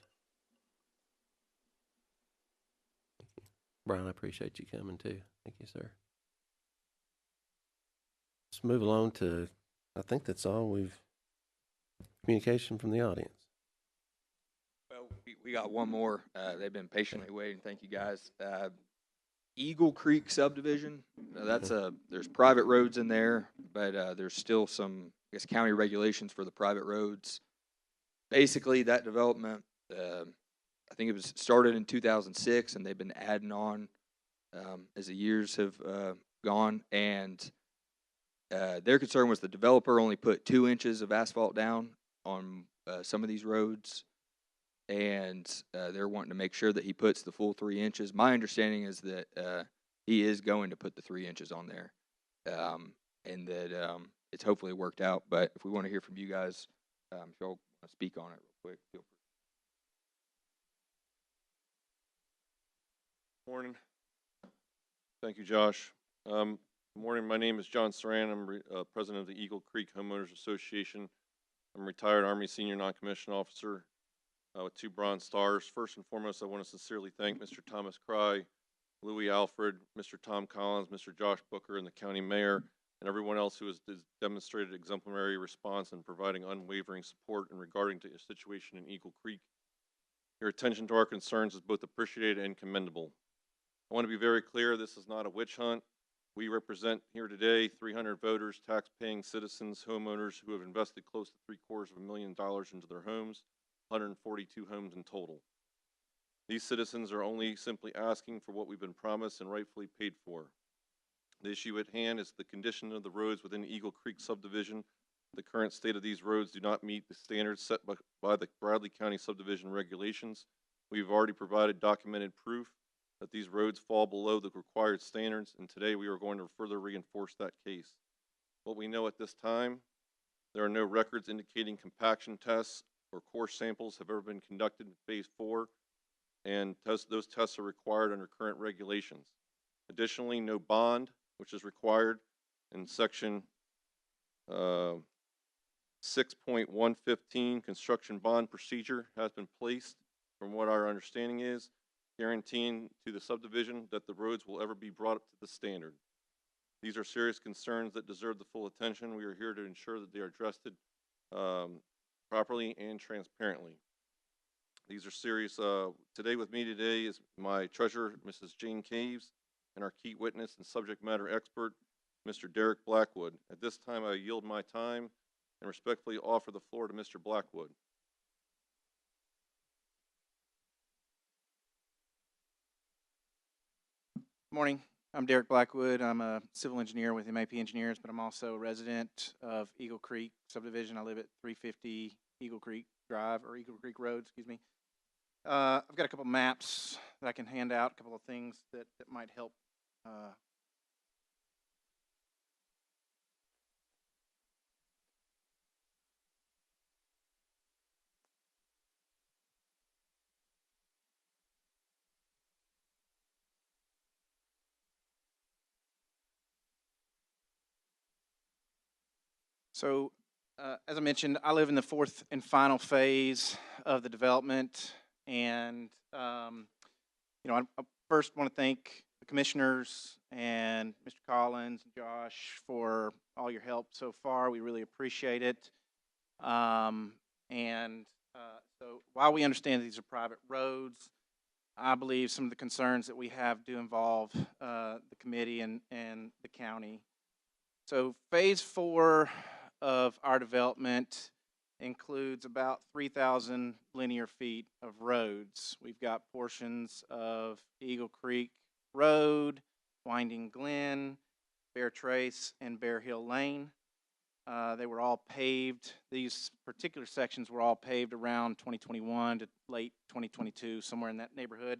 Thank you. Brian, I appreciate you coming too. Thank you, sir. Let's move along to, I think that's all communication from the audience. Well, we got one more. They've been patiently waiting. Thank you, guys. Eagle Creek subdivision. There's private roads in there, but there's still some, I guess, county regulations for the private roads. Basically, that development, I think it was started in 2006, and they've been adding on as the years have gone. And their concern was the developer only put 2 inches of asphalt down on some of these roads, and they're wanting to make sure that he puts the full 3 inches. My understanding is that he is going to put the 3 inches on there, and that it's hopefully worked out. But if we want to hear from you guys, if y'all want to speak on it real quick, feel free. Morning. Thank you, Josh. Good morning. My name is John Saran. I'm president of the Eagle Creek Homeowners Association. I'm a retired Army senior non-commissioned officer with 2 Bronze Stars. First and foremost, I want to sincerely thank Mr. Thomas Cry, Louis Alfred, Mr. Tom Collins, Mr. Josh Booker, and the county mayor, and everyone else who has demonstrated exemplary response and providing unwavering support in regarding to the situation in Eagle Creek. Your attention to our concerns is both appreciated and commendable. I want to be very clear, this is not a witch hunt. We represent here today 300 voters, tax-paying citizens, homeowners who have invested close to $750,000 into their homes, 142 homes in total. These citizens are only simply asking for what we've been promised and rightfully paid for. The issue at hand is the condition of the roads within Eagle Creek subdivision. The current state of these roads do not meet the standards set by the Bradley County subdivision regulations. We've already provided documented proof that these roads fall below the required standards, and today we are going to further reinforce that case. What we know at this time, there are no records indicating compaction tests or core samples have ever been conducted in Phase 4, and those tests are required under current regulations. Additionally, no bond, which is required in Section 6.115 construction bond procedure, has been placed, from what our understanding is, guaranteeing to the subdivision that the roads will ever be brought up to the standard. These are serious concerns that deserve the full attention. We are here to ensure that they are addressed properly and transparently. These are serious. Today with me today is my treasurer, Mrs. Jane Caves, and our key witness and subject matter expert, Mr. Derek Blackwood. At this time, I yield my time and respectfully offer the floor to Mr. Blackwood. Morning. I'm Derek Blackwood. I'm a civil engineer with MAP Engineers, but I'm also a resident of Eagle Creek subdivision. I live at 350 Eagle Creek Drive, or Eagle Creek Road, excuse me. I've got a couple maps that I can hand out, a couple of things that might help. So, as I mentioned, I live in the 4th and final phase of the development, and I first want to thank the commissioners and Mr. Collins and Josh for all your help so far. We really appreciate it. So, while we understand these are private roads, I believe some of the concerns that we have do involve the committee and the county. So phase 4 of our development includes about 3,000 linear feet of roads. We've got portions of Eagle Creek Road, Winding Glen, Bear Trace, and Bear Hill Lane. They were all paved. These particular sections were all paved around 2021 to late 2022, somewhere in that neighborhood.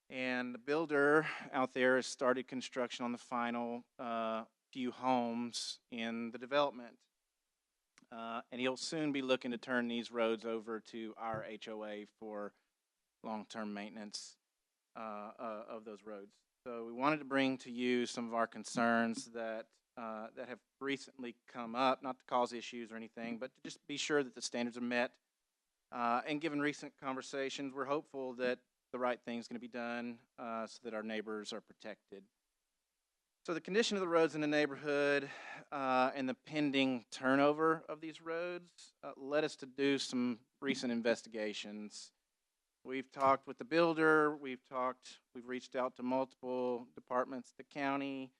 And the builder out there has started construction on the final few homes in the development. And he'll soon be looking to turn these roads over to our HOA for long-term maintenance of those roads. So we wanted to bring to you some of our concerns that have recently come up, not to cause issues or anything, but to just be sure that the standards are met. And given recent conversations, we're hopeful that the right thing is going to be done so that our neighbors are protected. So the condition of the roads in the neighborhood and the pending turnover of these roads led us to do some recent investigations. We've talked with the builder, we've reached out to multiple departments, the county,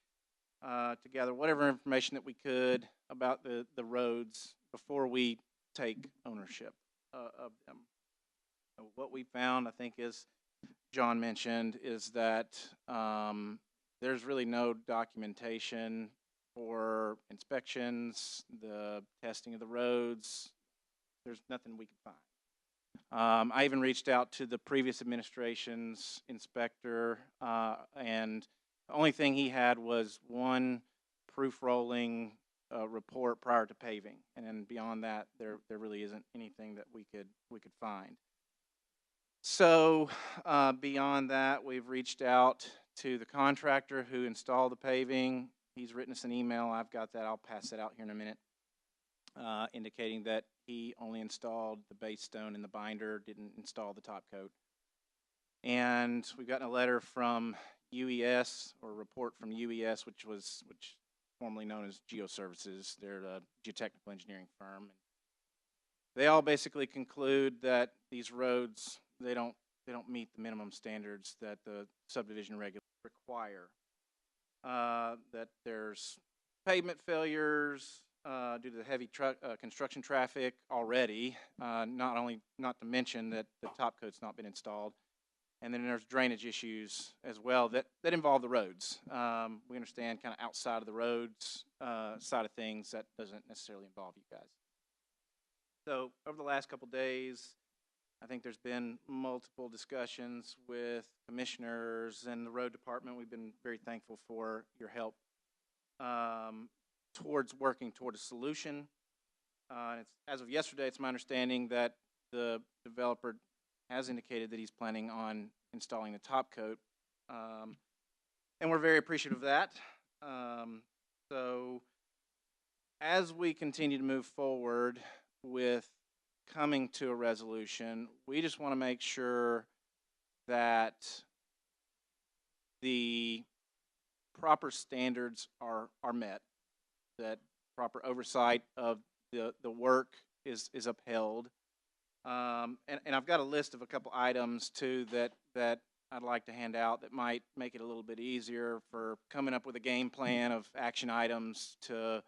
to gather whatever information that we could about the roads before we take ownership of them. What we found, I think, is John mentioned, is that there's really no documentation for inspections, the testing of the roads. There's nothing we could find. I even reached out to the previous administration's inspector, and the only thing he had was one proof rolling report prior to paving, and then beyond that, there really isn't anything that we could find. So beyond that, we've reached out to the contractor who installed the paving. He's written us an email. I've got that. I'll pass that out here in a minute, indicating that he only installed the base stone and the binder, didn't install the top coat. And we've gotten a letter from UES, or a report from UES, which formerly known as Geoservices. They're a geotechnical engineering firm. They all basically conclude that these roads, they don't meet the minimum standards that the subdivision regulations require. That there's pavement failures due to the heavy construction traffic already. Not to mention that the top coat's not been installed. And then there's drainage issues as well that involve the roads. We understand kind of outside of the roads side of things, that doesn't necessarily involve you guys. So over the last couple days, I think there's been multiple discussions with commissioners and the road department. We've been very thankful for your help towards working toward a solution. As of yesterday, it's my understanding that the developer has indicated that he's planning on installing the top coat, and we're very appreciative of that. So as we continue to move forward with coming to a resolution, we just want to make sure that the proper standards are met, that proper oversight of the work is upheld. And I've got a list of a couple items too that I'd like to hand out that might make it a little bit easier for coming up with a game plan of action items to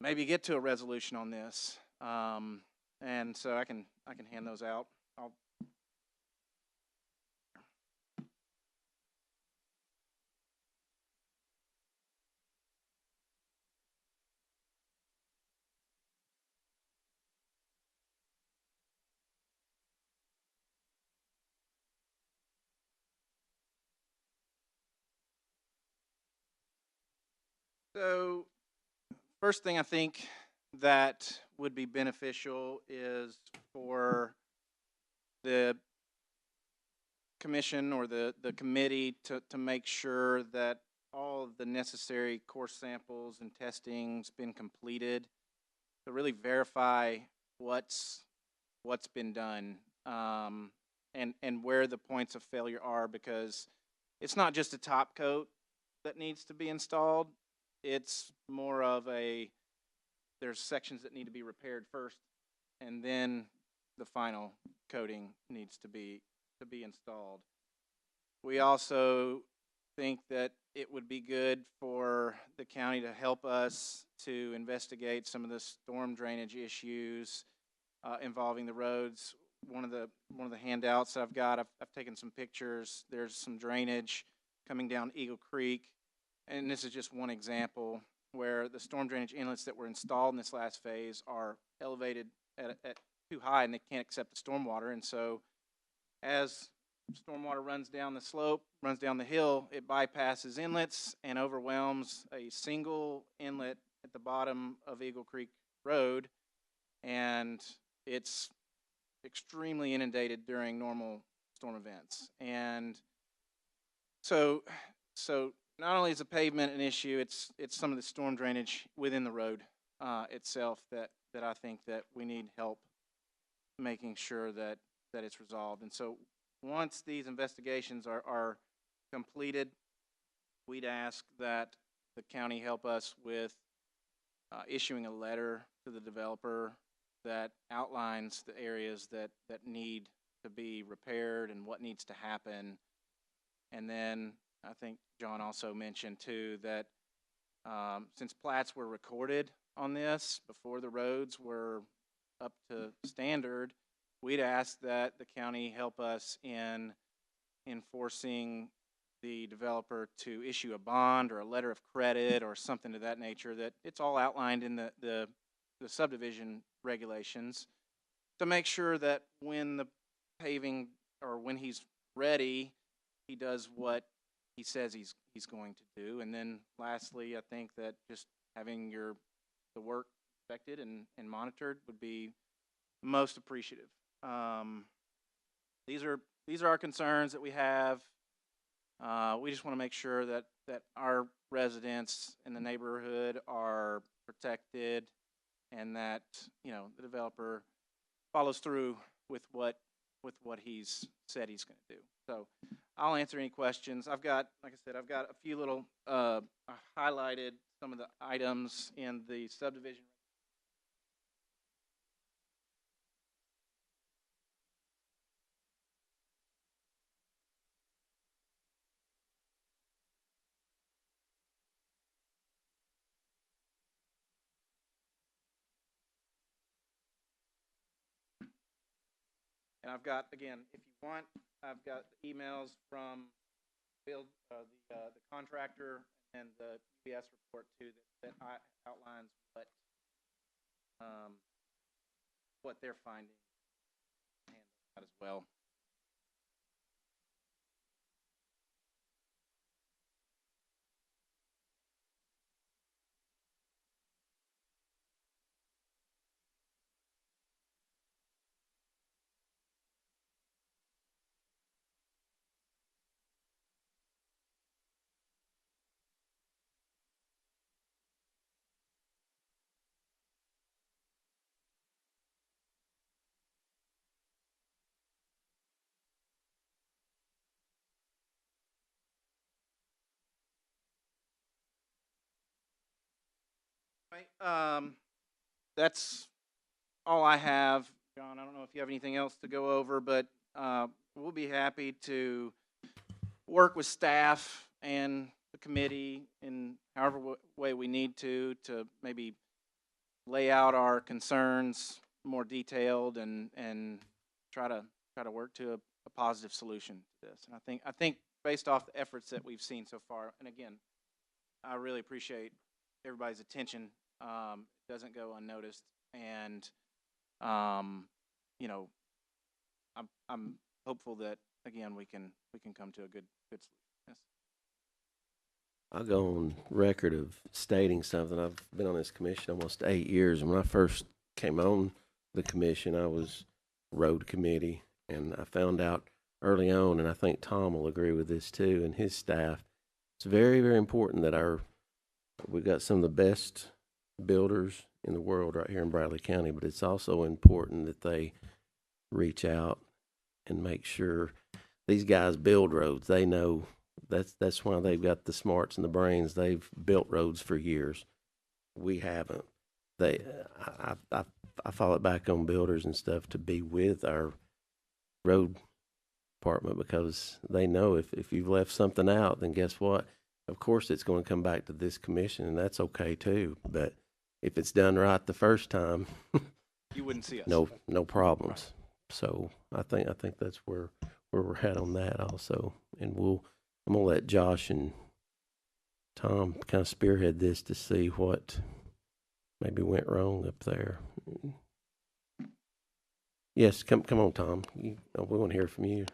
maybe get to a resolution on this. And so I can hand those out. So first thing I think that would be beneficial is for the commission or the committee to make sure that all of the necessary core samples and testing's been completed to really verify what's been done and where the points of failure are, because it's not just a top coat that needs to be installed. It's more of there's sections that need to be repaired first, and then the final coating needs to be to be installed. We also think that it would be good for the county to help us to investigate some of the storm drainage issues involving the roads. One of the handouts that I've got, I've taken some pictures. There's some drainage coming down Eagle Creek, and this is just one example where the storm drainage inlets that were installed in this last phase are elevated at too high, and they can't accept the stormwater. And so as stormwater runs down the slope, runs down the hill, it bypasses inlets and overwhelms a single inlet at the bottom of Eagle Creek Road, and it's extremely inundated during normal storm events. And so not only is the pavement an issue, it's some of the storm drainage within the road itself that I think that we need help making sure that it's resolved. And so once these investigations are completed, we'd ask that the county help us with issuing a letter to the developer that outlines the areas that need to be repaired and what needs to happen. And then I think John also mentioned too that since plats were recorded on this before the roads were up to standard, we'd ask that the county help us in enforcing the developer to issue a bond or a letter of credit or something to that nature, that it's all outlined in the subdivision regulations, to make sure that when the paving, or when he's ready, he does what he says he's going to do. And then lastly, I think that just having the work inspected and monitored would be most appreciative. These are our concerns that we have. We just want to make sure that our residents in the neighborhood are protected, and that the developer follows through with what he's said he's going to do. So I'll answer any questions. I've got, like I said, I've got a few little highlighted some of the items in the subdivision. And I've got, again, if you want, I've got emails from the contractor and the UBS report too that outlines what they're finding as well. That's all I have. John, I don't know if you have anything else to go over, but we'll be happy to work with staff and the committee in however way we need to maybe lay out our concerns more detailed and try to work to a positive solution to this. And I think based off the efforts that we've seen so far, and again, I really appreciate everybody's attention. It doesn't go unnoticed, and I'm hopeful that again we can come to a good solution. Yes. I'll go on record of stating something. I've been on this commission almost 8 years, and when I first came on the commission, I was road committee, and I found out early on, and I think Tom will agree with this too, and his staff, it's very, very important that we've got some of the best builders in the world right here in Bradley County, but it's also important that they reach out and make sure these guys build roads. They know that's why they've got the smarts and the brains. They've built roads for years. We haven't. I fall it back on builders and stuff to be with our road department, because they know if you've left something out, then guess what? Of course, it's going to come back to this commission, and that's okay too. But if it's done right the first time, You wouldn't see us. no problems. So I think that's where we're at on that also. And I'm gonna let Josh and Tom kind of spearhead this to see what maybe went wrong up there. Yes, come on, Tom. We want to hear from you.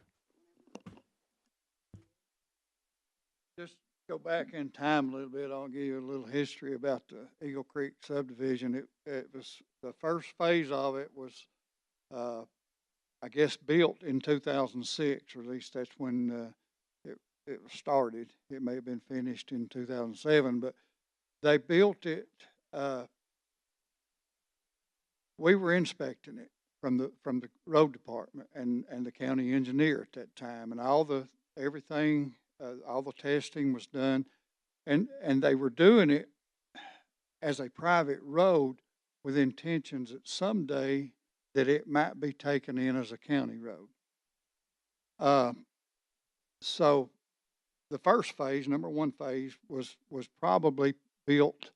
Just go back in time a little bit. I'll give you a little history about the Eagle Creek subdivision. It was, the first phase of it was, I guess, built in 2006, or at least that's when it was started. It may have been finished in 2007, but they built it. We were inspecting it from the road department and the county engineer at that time, and all the testing was done, and they were doing it as a private road with intentions that someday that it might be taken in as a county road. So the first phase, number one phase, was probably built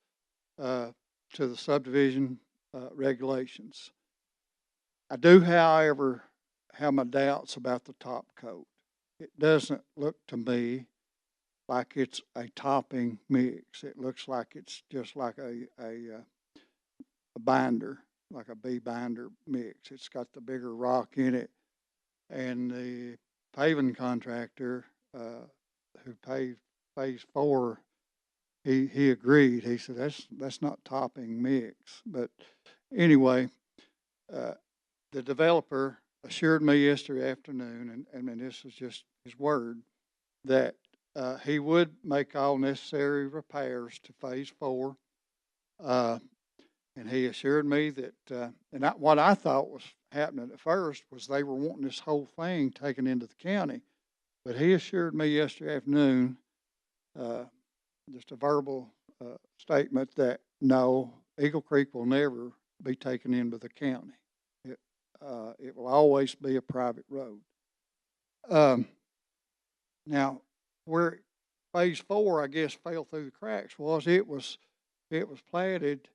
to the subdivision regulations. I do, however, have my doubts about the top coat. It doesn't look to me like it's a topping mix. It looks like it's just like a binder, like a B binder mix. It's got the bigger rock in it, and the paving contractor who paved phase 4, he agreed. He said that's not topping mix. But anyway, the developer assured me yesterday afternoon, and this was just his word, that he would make all necessary repairs to phase 4. And he assured me that, what I thought was happening at first was they were wanting this whole thing taken into the county. But he assured me yesterday afternoon, just a verbal statement, that no, Eagle Creek will never be taken in with the county. It will always be a private road. Now, where phase 4, I guess, fell through the cracks was it was platted,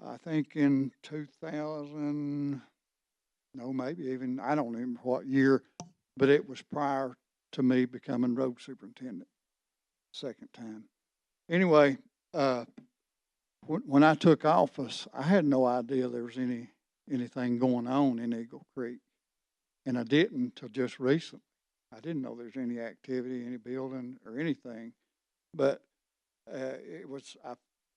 I think, in 2000, no, maybe even, I don't remember what year, but it was prior to me becoming road superintendent, second time. Anyway, when I took office, I had no idea there was anything going on in Eagle Creek, and I didn't until just recently. I didn't know there's any activity, any building or anything, but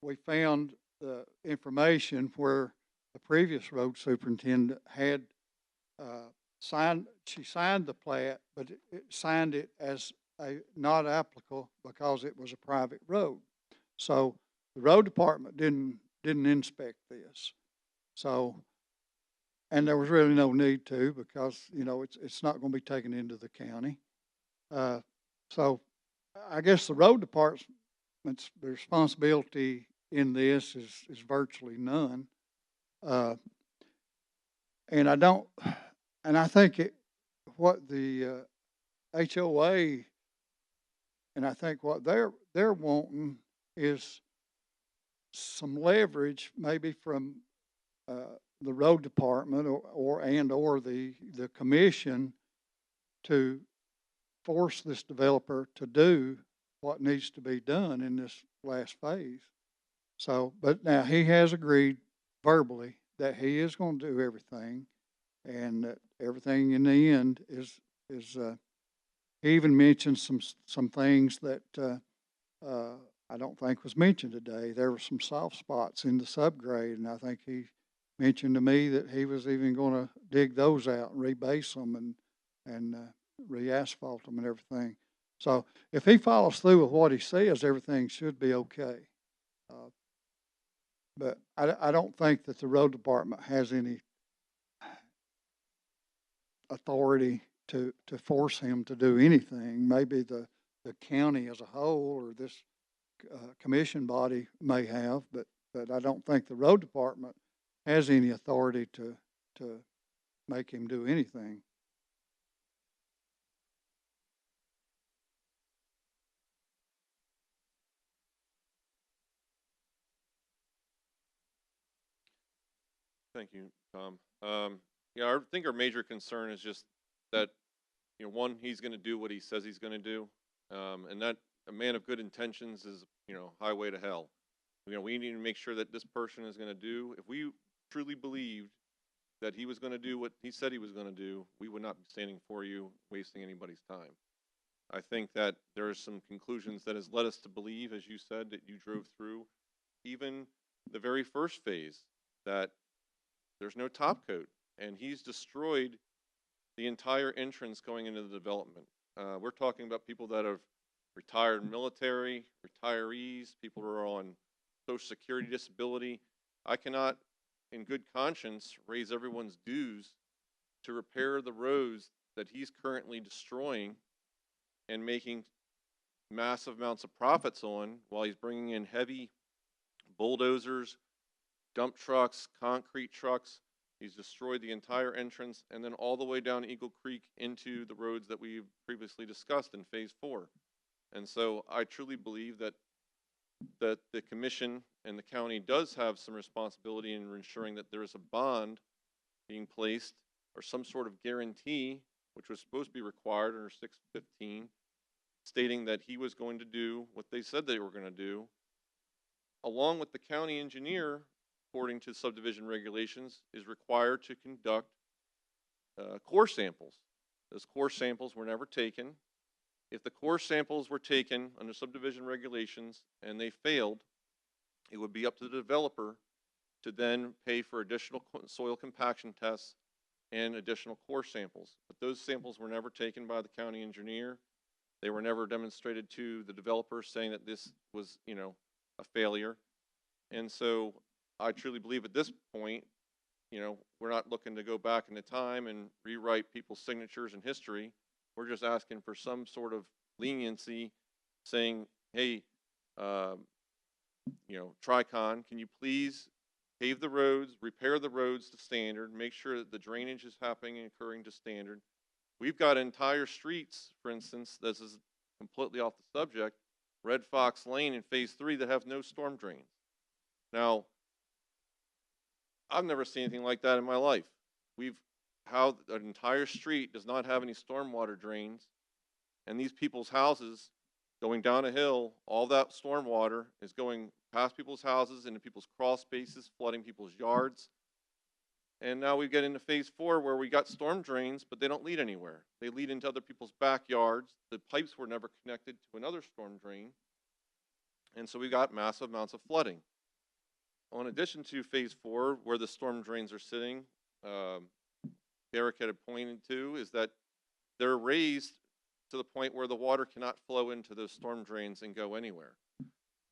we found the information where the previous road superintendent had she signed the plat, but it signed it as not applicable because it was a private road. So the road department didn't inspect this. So, and there was really no need to, because, it's not going to be taken into the county. So I guess the road department's responsibility in this is virtually none. And I think what the HOA, and I think what they're wanting is some leverage, maybe from the road department or the commission, to force this developer to do what needs to be done in this last phase. So, but now he has agreed verbally that he is going to do everything, and that everything in the end is he even mentioned some things that I don't think was mentioned today. There were some soft spots in the subgrade, and I think he mentioned to me that he was even going to dig those out and rebase them and re-asphalt them and everything. So if he follows through with what he says, everything should be okay. But I don't think that the road department has any authority to force him to do anything. Maybe the county as a whole or this commission body may have, but I don't think the road department has any authority to make him do anything. Thank you, Tom. Yeah, I think our major concern is just that, you know, one, he's gonna do what he says he's gonna do. And that a man of good intentions is, you know, highway to hell. You know, we need to make sure that this person is gonna do, if we truly believed that he was gonna do what he said he was gonna do, we would not be standing for you, wasting anybody's time. I think that there are some conclusions that has led us to believe, as you said, that you drove through, even the very first phase, that there's no top coat, and he's destroyed the entire entrance going into the development. We're talking about people that have retired military, retirees, people who are on Social Security disability. I cannot, in good conscience, raise everyone's dues to repair the roads that he's currently destroying and making massive amounts of profits on, while he's bringing in heavy bulldozers, dump trucks, concrete trucks. He's destroyed the entire entrance and then all the way down Eagle Creek into the roads that we've previously discussed in phase 4. And so I truly believe that the commission and the county does have some responsibility in ensuring that there is a bond being placed or some sort of guarantee, which was supposed to be required under 615, stating that he was going to do what they said they were going to do, along with the county engineer, according to subdivision regulations, is required to conduct core samples. Those core samples were never taken. If the core samples were taken under subdivision regulations and they failed, it would be up to the developer to then pay for additional soil compaction tests and additional core samples. But those samples were never taken by the county engineer. They were never demonstrated to the developer, saying that this was, you know, a failure. And so I truly believe at this point, you know, we're not looking to go back into time and rewrite people's signatures and history. We're just asking for some sort of leniency, saying, hey, you know, Tricon, can you please pave the roads, repair the roads to standard, make sure that the drainage is happening and occurring to standard. We've got entire streets, for instance, this is completely off the subject, Red Fox Lane in phase 3 that have no storm drains. Now, I've never seen anything like that in my life. How an entire street does not have any stormwater drains, and these people's houses going down a hill, all that stormwater is going past people's houses, into people's crawl spaces, flooding people's yards. And now we get into phase 4 where we got storm drains, but they don't lead anywhere. They lead into other people's backyards. The pipes were never connected to another storm drain. And so we got massive amounts of flooding. In addition to phase 4, where the storm drains are sitting, Derek had pointed to, is that they're raised to the point where the water cannot flow into those storm drains and go anywhere.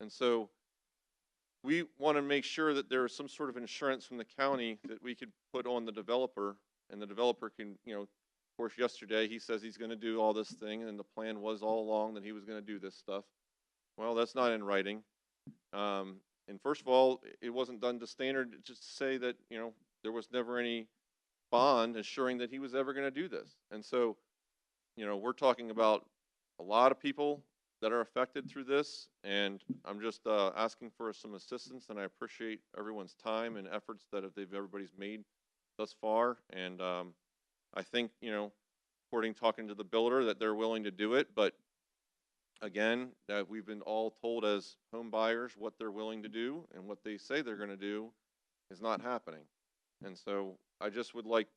And so we want to make sure that there is some sort of insurance from the county that we could put on the developer, and the developer can, you know, of course, yesterday he says he's going to do all this thing, and the plan was all along that he was going to do this stuff. Well, that's not in writing. And first of all, it wasn't done to standard, just to say that, you know, there was never any bond assuring that he was ever going to do this. And so, you know, we're talking about a lot of people that are affected through this, and I'm just asking for some assistance, and I appreciate everyone's time and efforts that everybody's made thus far. And I think, you know, according talking to the builder, that they're willing to do it, but again, that we've been all told as home buyers what they're willing to do, and what they say they're going to do is not happening. And so I just would like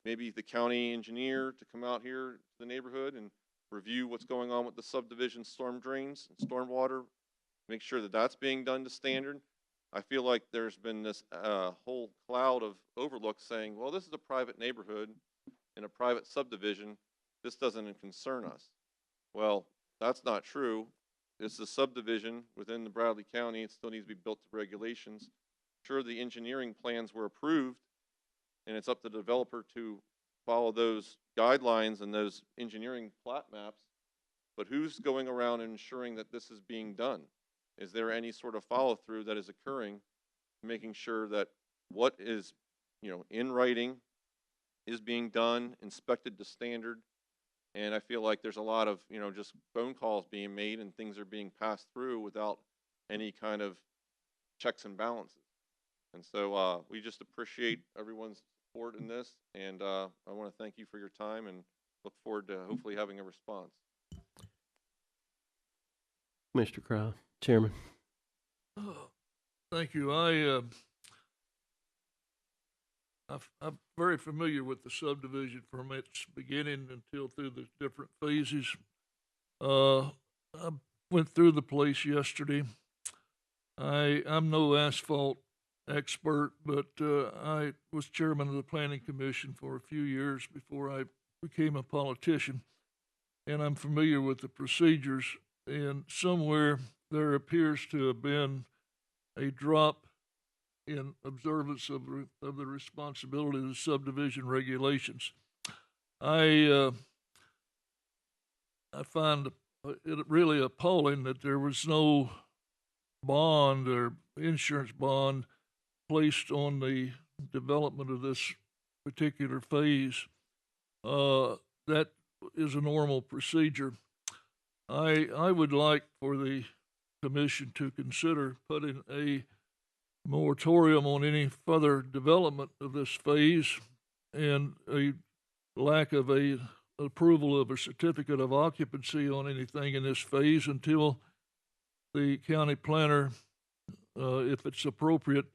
maybe the county engineer to come out here to the neighborhood and review what's going on with the subdivision storm drains and storm water, make sure that that's being done to standard. I feel like there's been this whole cloud of overlook saying, well, this is a private neighborhood in a private subdivision. This doesn't concern us. Well, that's not true. It's a subdivision within the Bradley County. It still needs to be built to regulations. Sure, the engineering plans were approved, and it's up to the developer to follow those guidelines and those engineering plat maps, but who's going around and ensuring that this is being done? Is there any sort of follow through that is occurring, making sure that what is, you know, in writing is being done, inspected to standard? And I feel like there's a lot of, you know, just phone calls being made and things are being passed through without any kind of checks and balances. And so, we just appreciate everyone's support in this, and, I want to thank you for your time and look forward to hopefully having a response. Mr. Crowe, Chairman. Thank you. I'm very familiar with the subdivision from its beginning until through the different phases. I went through the place yesterday. I'm no asphalt expert, but I was chairman of the planning commission for a few years before I became a politician, and I'm familiar with the procedures. And somewhere there appears to have been a drop in observance of the responsibility of the subdivision regulations. I find it really appalling that there was no bond or insurance bond placed on the development of this particular phase. That is a normal procedure. I would like for the commission to consider putting a moratorium on any further development of this phase and a lack of a approval of a certificate of occupancy on anything in this phase until the county planner, if it's appropriate,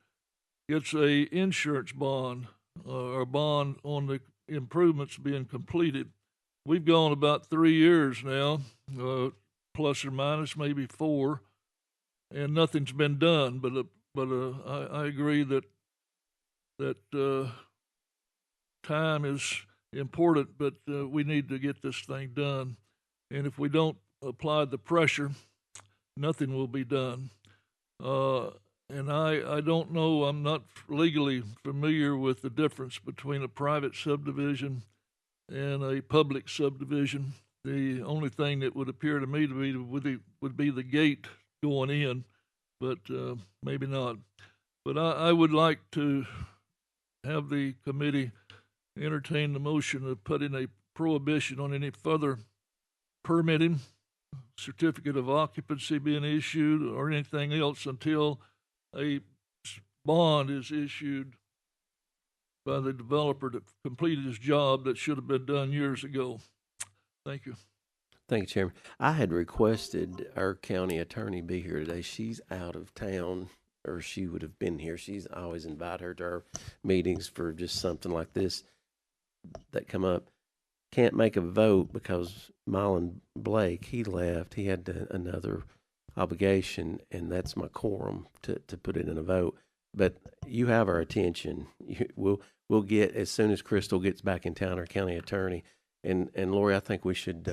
gets a insurance bond or bond on the improvements being completed. We've gone about 3 years now, plus or minus maybe 4, and nothing's been done. But I agree that time is important, but we need to get this thing done. And if we don't apply the pressure, nothing will be done. And I don't know, I'm not legally familiar with the difference between a private subdivision and a public subdivision. The only thing that would appear to me to be would be the gate going in, but maybe not. But I would like to have the committee entertain the motion of putting a prohibition on any further permitting, certificate of occupancy being issued, or anything else until a bond is issued by the developer to complete his job that should have been done years ago. Thank you. Thank you, Chairman. I had requested our county attorney be here today. She's out of town, or she would have been here. I always invite her to our meetings for just something like this that come up. Can't make a vote because Mylan Blake, he left. He had another obligation, and that's my quorum to put it in a vote. But you have our attention. We'll get, as soon as Crystal gets back in town, our county attorney. And Lori, I think we should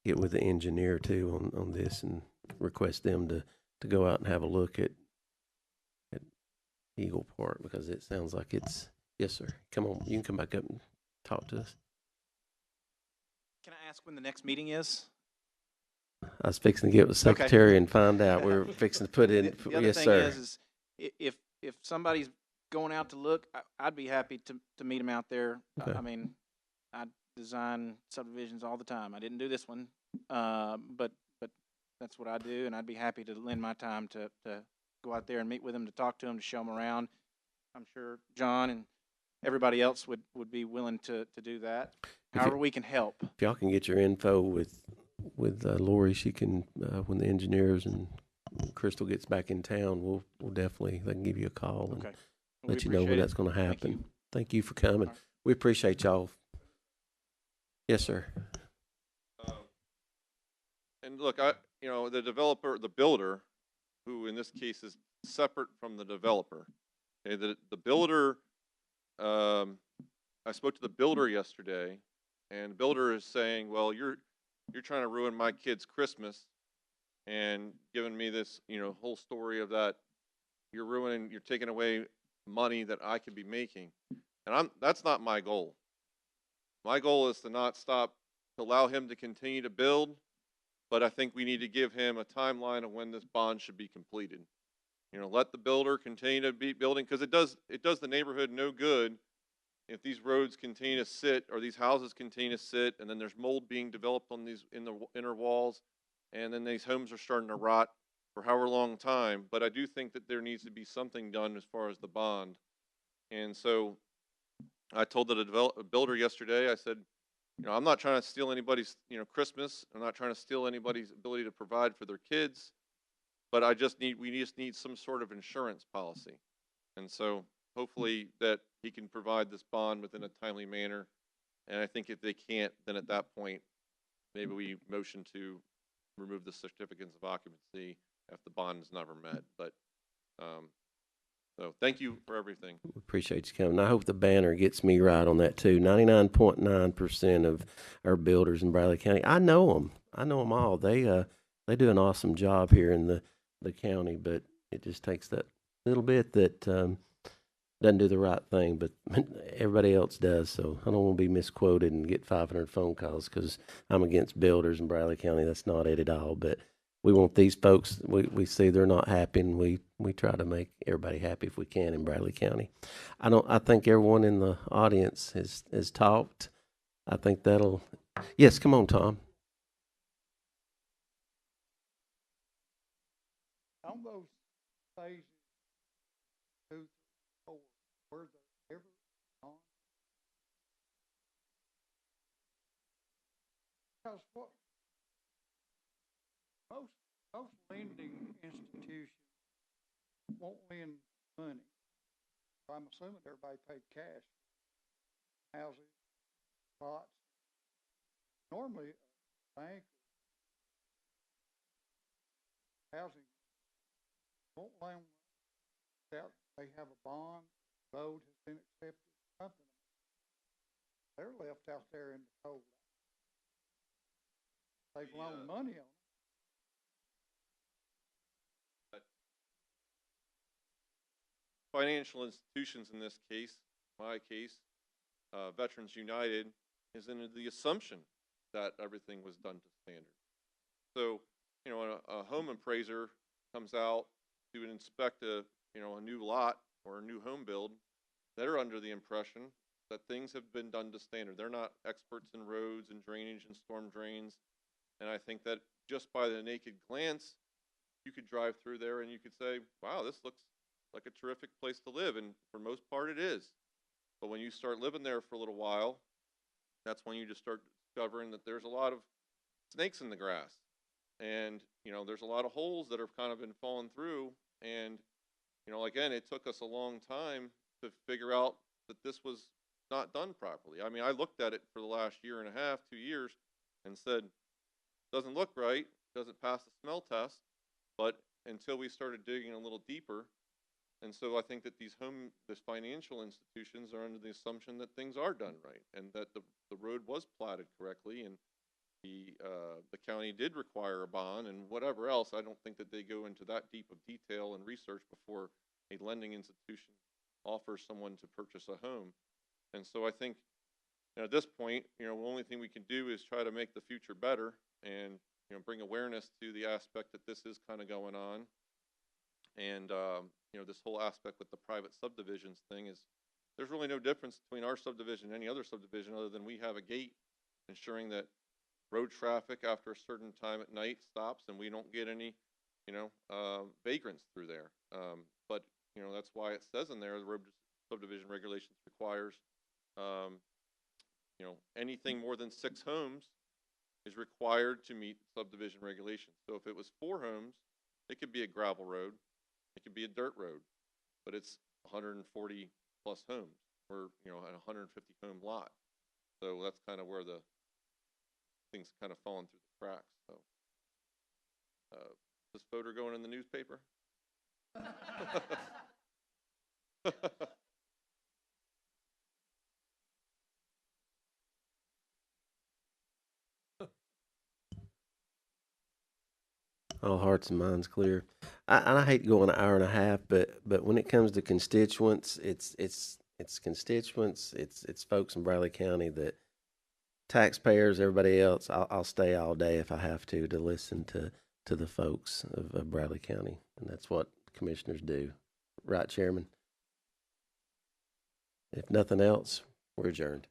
get with the engineer too on this and request them to go out and have a look at Eagle Park, because it sounds like it's, yes, sir. Come on, you can come back up and talk to us. Can I ask when the next meeting is? I was fixing to get with the secretary and find out. We're fixing to put in, The other yes, thing sir. is if somebody's going out to look, I'd be happy to meet them out there. Okay. I mean, I design subdivisions all the time. I didn't do this one, but that's what I do, and I'd be happy to lend my time to go out there and meet with them, to talk to them, to show them around. I'm sure John and everybody else would be willing to do that. However we can help. If y'all can get your info with Lori, she can, when the engineers and Crystal gets back in town, we'll definitely, they can give you a call and let you know when that's going to happen. Thank you for coming. Right. We appreciate y'all. Yes, sir. And look, the developer, the builder, who in this case is separate from the developer. Okay, the builder, I spoke to the builder yesterday, and the builder is saying, well, you're trying to ruin my kid's Christmas, and giving me this, whole story of that you're taking away money that I could be making. And that's not my goal. My goal is to not stop, to allow him to continue to build, but I think we need to give him a timeline of when this bond should be completed. Let the builder continue to be building, because it does the neighborhood no good if these roads continue to sit, or these houses continue to sit, and then there's mold being developed on these in the inner walls, and then these homes are starting to rot. for however long time, but I do think that there needs to be something done as far as the bond. And so I told the builder yesterday, I said, you know, I'm not trying to steal anybody's, you know, Christmas. I'm not trying to steal anybody's ability to provide for their kids, but we just need some sort of insurance policy. And so hopefully that he can provide this bond within a timely manner. And I think if they can't, then at that point, maybe we motion to remove the certificates of occupancy if the bond is never met. But, so thank you for everything. Appreciate you coming. I hope the banner gets me right on that too. 99.9% of our builders in Bradley County, I know them. I know them all. They do an awesome job here in the county, but it just takes that little bit that doesn't do the right thing, but everybody else does. So I don't want to be misquoted and get 500 phone calls because I'm against builders in Bradley County. That's not it at all. But we want these folks, we see they're not happy, and we try to make everybody happy if we can in Bradley County. I think everyone in the audience has talked. I think that'll, yes, come on, Tom. On those phases, 2, 3, 4, were there ever on? Because what most lending institutions won't lend money. So I'm assuming everybody paid cash. Houses, lots. Normally, a bank, housing won't loan without they have a bond, road has been accepted, something. They're left out there in the cold. They've loaned money on it. Financial institutions in this case, my case, Veterans United, is under the assumption that everything was done to standard. So, you know, a home appraiser comes out to inspect a new lot or a new home build. They're under the impression that things have been done to standard. They're not experts in roads and drainage and storm drains. And I think that just by the naked glance, you could drive through there and you could say, wow, this looks like a terrific place to live. And for most part it is. But when you start living there for a little while, that's when you just start discovering that there's a lot of snakes in the grass. And, you know, there's a lot of holes that have kind of been falling through. And, you know, again, it took us a long time to figure out that this was not done properly. I mean, I looked at it for the last year and a half, 2 years, and said, doesn't look right, doesn't pass the smell test. But until we started digging a little deeper, and so I think that these financial institutions are under the assumption that things are done right, and that the road was platted correctly, and the county did require a bond and whatever else. I don't think that they go into that deep of detail and research before a lending institution offers someone to purchase a home. And so I think, you know, at this point, you know, the only thing we can do is try to make the future better and, you know, bring awareness to the aspect that this is kind of going on. And, you know, this whole aspect with the private subdivisions thing is, there's really no difference between our subdivision and any other subdivision other than we have a gate ensuring that road traffic after a certain time at night stops and we don't get any, you know, vagrants through there. But, you know, that's why it says in there, the road subdivision regulations requires, you know, anything more than 6 homes is required to meet subdivision regulations. So if it was 4 homes, it could be a gravel road, it could be a dirt road, but it's 140 plus homes, or, you know, a 150 home lot. So that's kind of where the things kind of falling through the cracks. So, this photo going in the newspaper? All hearts and minds clear. I hate going an hour and a half, but when it comes to constituents, it's constituents, it's folks in Bradley County that taxpayers, everybody else. I'll stay all day if I have to listen to the folks of Bradley County, and that's what commissioners do, right, Chairman? If nothing else, we're adjourned.